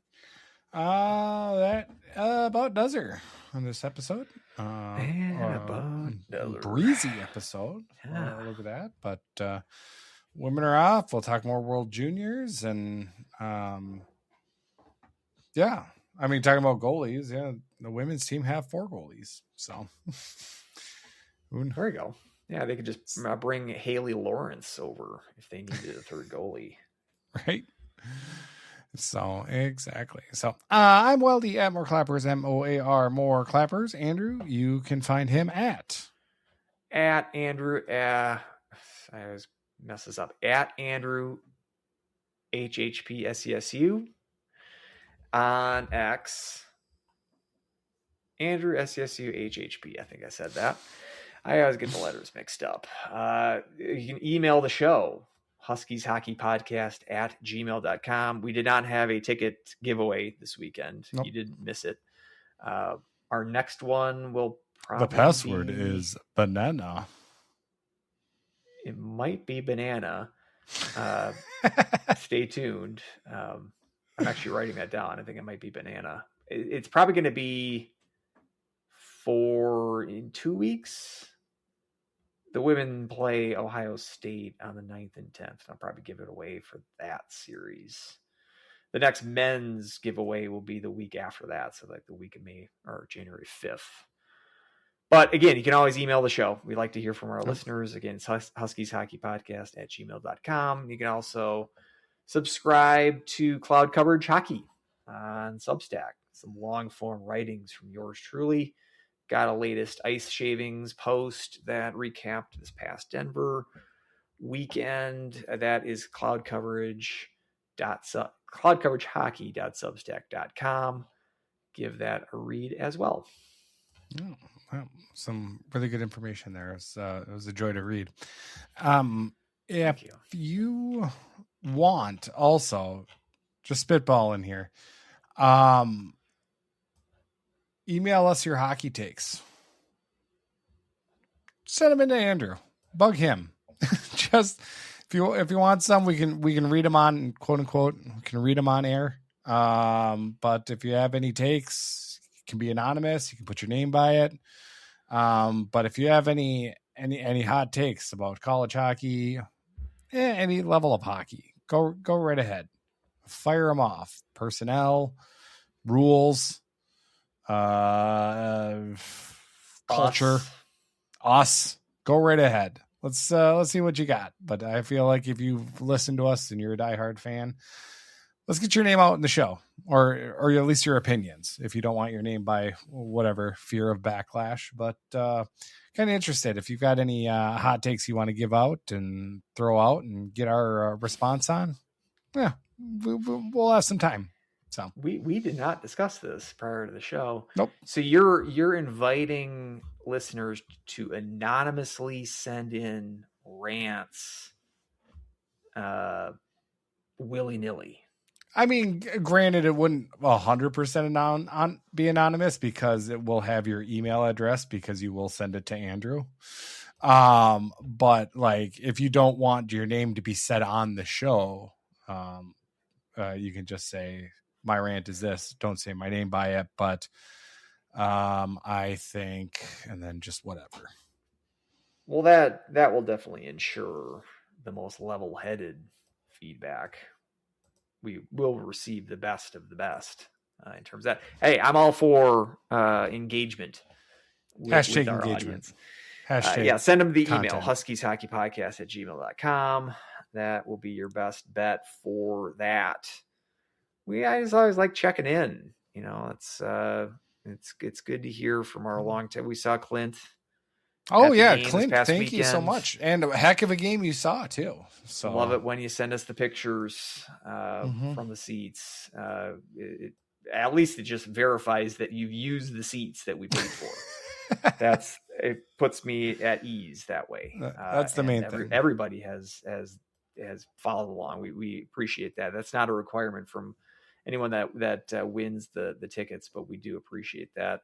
That about does her on this episode. Breezy episode.
Yeah.
Look at that. But women are off. We'll talk more World Juniors, and yeah. I mean, talking about goalies, yeah, the women's team have 4 goalies. So
there you go. Yeah, they could just bring Haley Lawrence over if they needed a third goalie.
Right. So exactly. So I'm Weldie at More Clappers, MOAR More Clappers. Andrew, you can find him at
Andrew. I always mess this up. At Andrew HHP SCSU on X. Andrew SCSU HHP. I think I said that. I always get the letters mixed up. You can email the show, huskieshockeypodcast@gmail.com. We did not have a ticket giveaway this weekend. Nope. You didn't miss it. Our next one will probably
the password is banana.
It might be banana. Stay tuned. I'm actually writing that down. I think it might be banana. It's probably going to be in 2 weeks. The women play Ohio State on the 9th and 10th. I'll probably give it away for that series. The next men's giveaway will be the week after that. So like the week of May or January 5th. But again, you can always email the show. We like to hear from our listeners. Again, it's huskieshockeypodcast@gmail.com. You can also subscribe to Cloud Coverage Hockey on Substack. Some long form writings from yours truly. Got a latest ice shavings post that recapped this past Denver weekend. That is cloudcoveragehockey.substack.com. Give that a read as well.
Oh, wow. Some really good information there. It was a joy to read. If you want also, just spitball in here, email us your hockey takes. Send them into Andrew. Bug him. Just if you want some, we can read them on, quote unquote, we can read them on air. But if you have any takes, it can be anonymous. You can put your name by it. But if you have any hot takes about college hockey, any level of hockey, go right ahead. Fire them off. Personnel, rules, culture, us. Go right ahead. Let's see what you got. But I feel like if you've listened to us and you're a diehard fan, let's get your name out in the show, or at least your opinions. If you don't want your name by whatever fear of backlash, but kind of interested if you've got any hot takes you want to give out and throw out and get our response on. Yeah, we'll have some time. So
we did not discuss this prior to the show.
Nope.
So you're inviting listeners to anonymously send in rants, willy-nilly.
I mean, granted, it wouldn't 100% be anonymous because it will have your email address because you will send it to Andrew. But like, if you don't want your name to be said on the show, you can just say, my rant is this. Don't say my name by it, but I think, and then just whatever.
Well, that will definitely ensure the most level-headed feedback. We will receive the best of the best in terms of that. Hey, I'm all for engagement. With our
engagement.
Audience. Send them the
content.
email, huskieshockeypodcast@gmail.com. That will be your best bet for that. I just always like checking in. You know, it's good to hear from our long time. We saw Clint.
Oh yeah, Clint, thank you so much. And a heck of a game you saw too. So
love it when you send us the pictures from the seats. At least it just verifies that you've used the seats that we paid for. It puts me at ease that way.
That's the main thing.
Everybody has followed along. We appreciate that. That's not a requirement from anyone that wins the tickets, but we do appreciate that.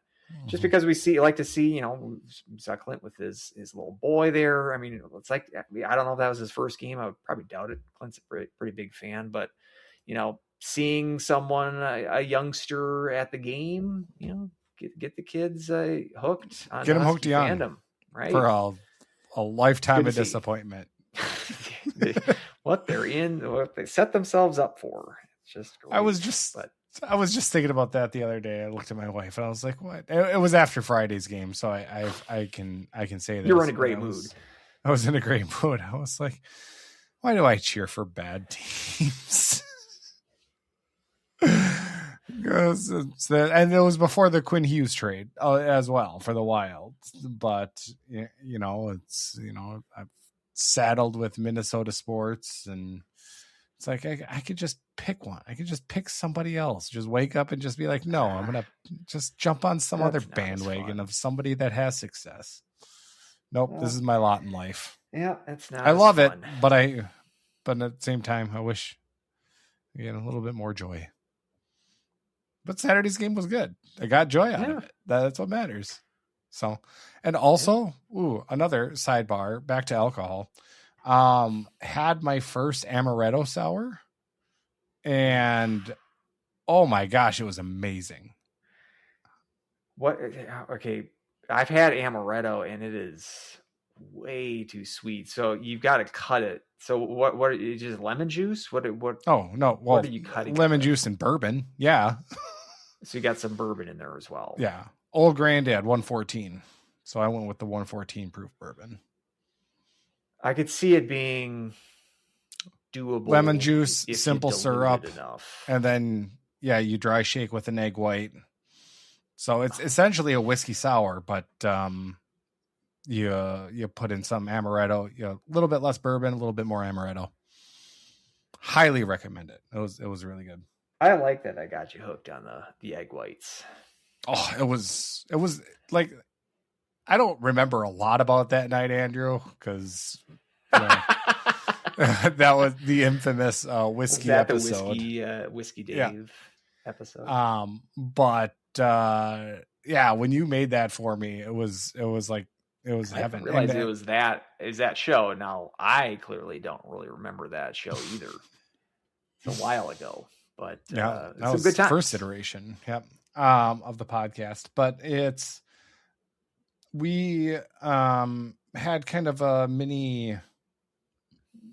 Just because we like to see, we saw Clint with his little boy there. I mean, it's like, I don't know if that was his first game. I would probably doubt it. Clint's a pretty big fan, but seeing someone, a youngster at the game, get the kids hooked on
get them hooked young
fandom, right?
For a lifetime of disappointment.
What they set themselves up for. It's just great.
I was just thinking about that the other day. I looked at my wife and I was like, "What?" It was after Friday's game, so I can say that
you're in a great mood.
I was in a great mood. I was like, "Why do I cheer for bad teams?" And it was before the Quinn Hughes trade as well for the Wild, but I've saddled with Minnesota sports and. It's like, I could just pick one. I could just pick somebody else. Just wake up and just be like, no, I'm going to just jump on some other bandwagon of somebody that has success. Nope. This is my lot in life.
Yeah. It's not.
I love it, but at the same time, I wish I get a little bit more joy. But Saturday's game was good. I got joy out of it. That's what matters. So, and also, another sidebar, back to alcohol. Had my first amaretto sour and oh my gosh, it was amazing.
Okay. I've had amaretto and it is way too sweet. So you've got to cut it. So what is just lemon juice? What?
Oh no. Well,
what are you cutting?
Lemon juice and bourbon. Yeah.
So you got some bourbon in there as well.
Yeah. Old Granddad 114. So I went with the 114 proof bourbon.
I could see it being doable.
Lemon juice, simple syrup,
enough.
And then you dry shake with an egg white. So it's essentially a whiskey sour, but you put in some amaretto, a little bit less bourbon, a little bit more amaretto. Highly recommend it. It was really good.
I like that. I got you hooked on the egg whites.
Oh, it was like, I don't remember a lot about that night, Andrew, because that was the infamous whiskey episode.
The whiskey Dave episode.
But when you made that for me, it was like it was heaven.
I didn't realize it was that show. Now I clearly don't really remember that show either. It's a while ago, but
that
it's
was
a good time.
First iteration, of the podcast. But we had kind of a mini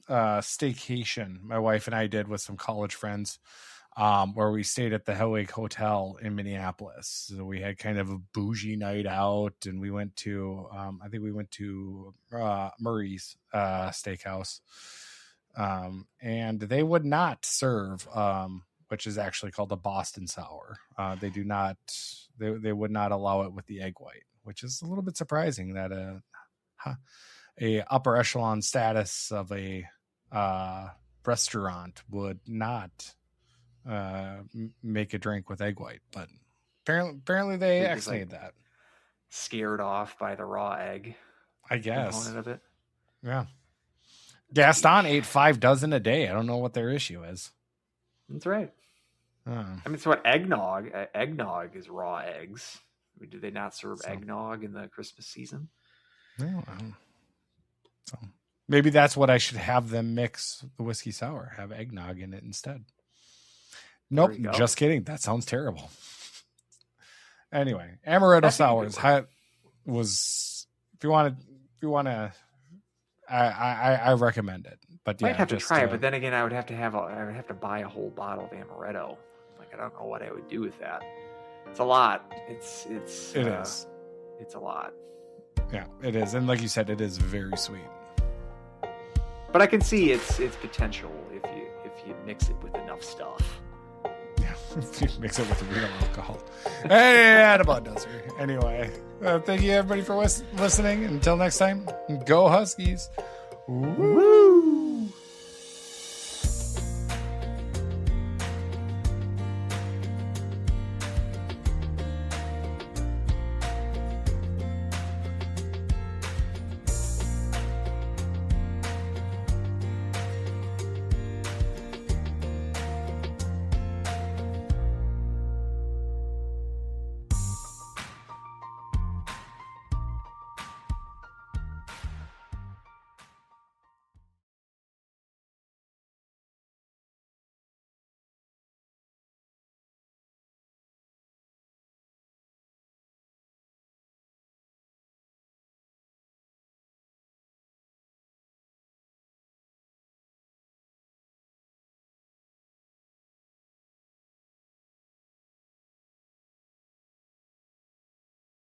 staycation my wife and I did with some college friends, where we stayed at the Hellweg Hotel in Minneapolis. So we had kind of a bougie night out, and we went to I think we went to Murray's Steakhouse, and they would not serve which is actually called the Boston Sour. They do not they would not allow it with the egg white, which is a little bit surprising that a upper echelon status of a restaurant would not make a drink with egg white, but apparently they actually that.
Scared off by the raw egg,
I guess.
Component of it.
Yeah. Gaston ate 5 dozen a day. I don't know what their issue is.
That's right. I mean, it's what eggnog. Eggnog is raw eggs. I mean, do they not serve eggnog in the Christmas season?
No. So maybe that's what I should have them mix the whiskey sour. Have eggnog in it instead. Nope, just kidding. That sounds terrible. Anyway, amaretto sours was if you want to. I recommend it, but
I'd have to try it. But then again, I would have to buy a whole bottle of amaretto. Like, I don't know what I would do with that. It's a lot. It is. It's a lot.
Yeah, it is, and like you said, it is very sweet.
But I can see its potential if you mix it with enough stuff.
Yeah, if you mix it with real alcohol. Hey, about does her. Anyway, thank you everybody for listening. Until next time, go Huskies. Woo!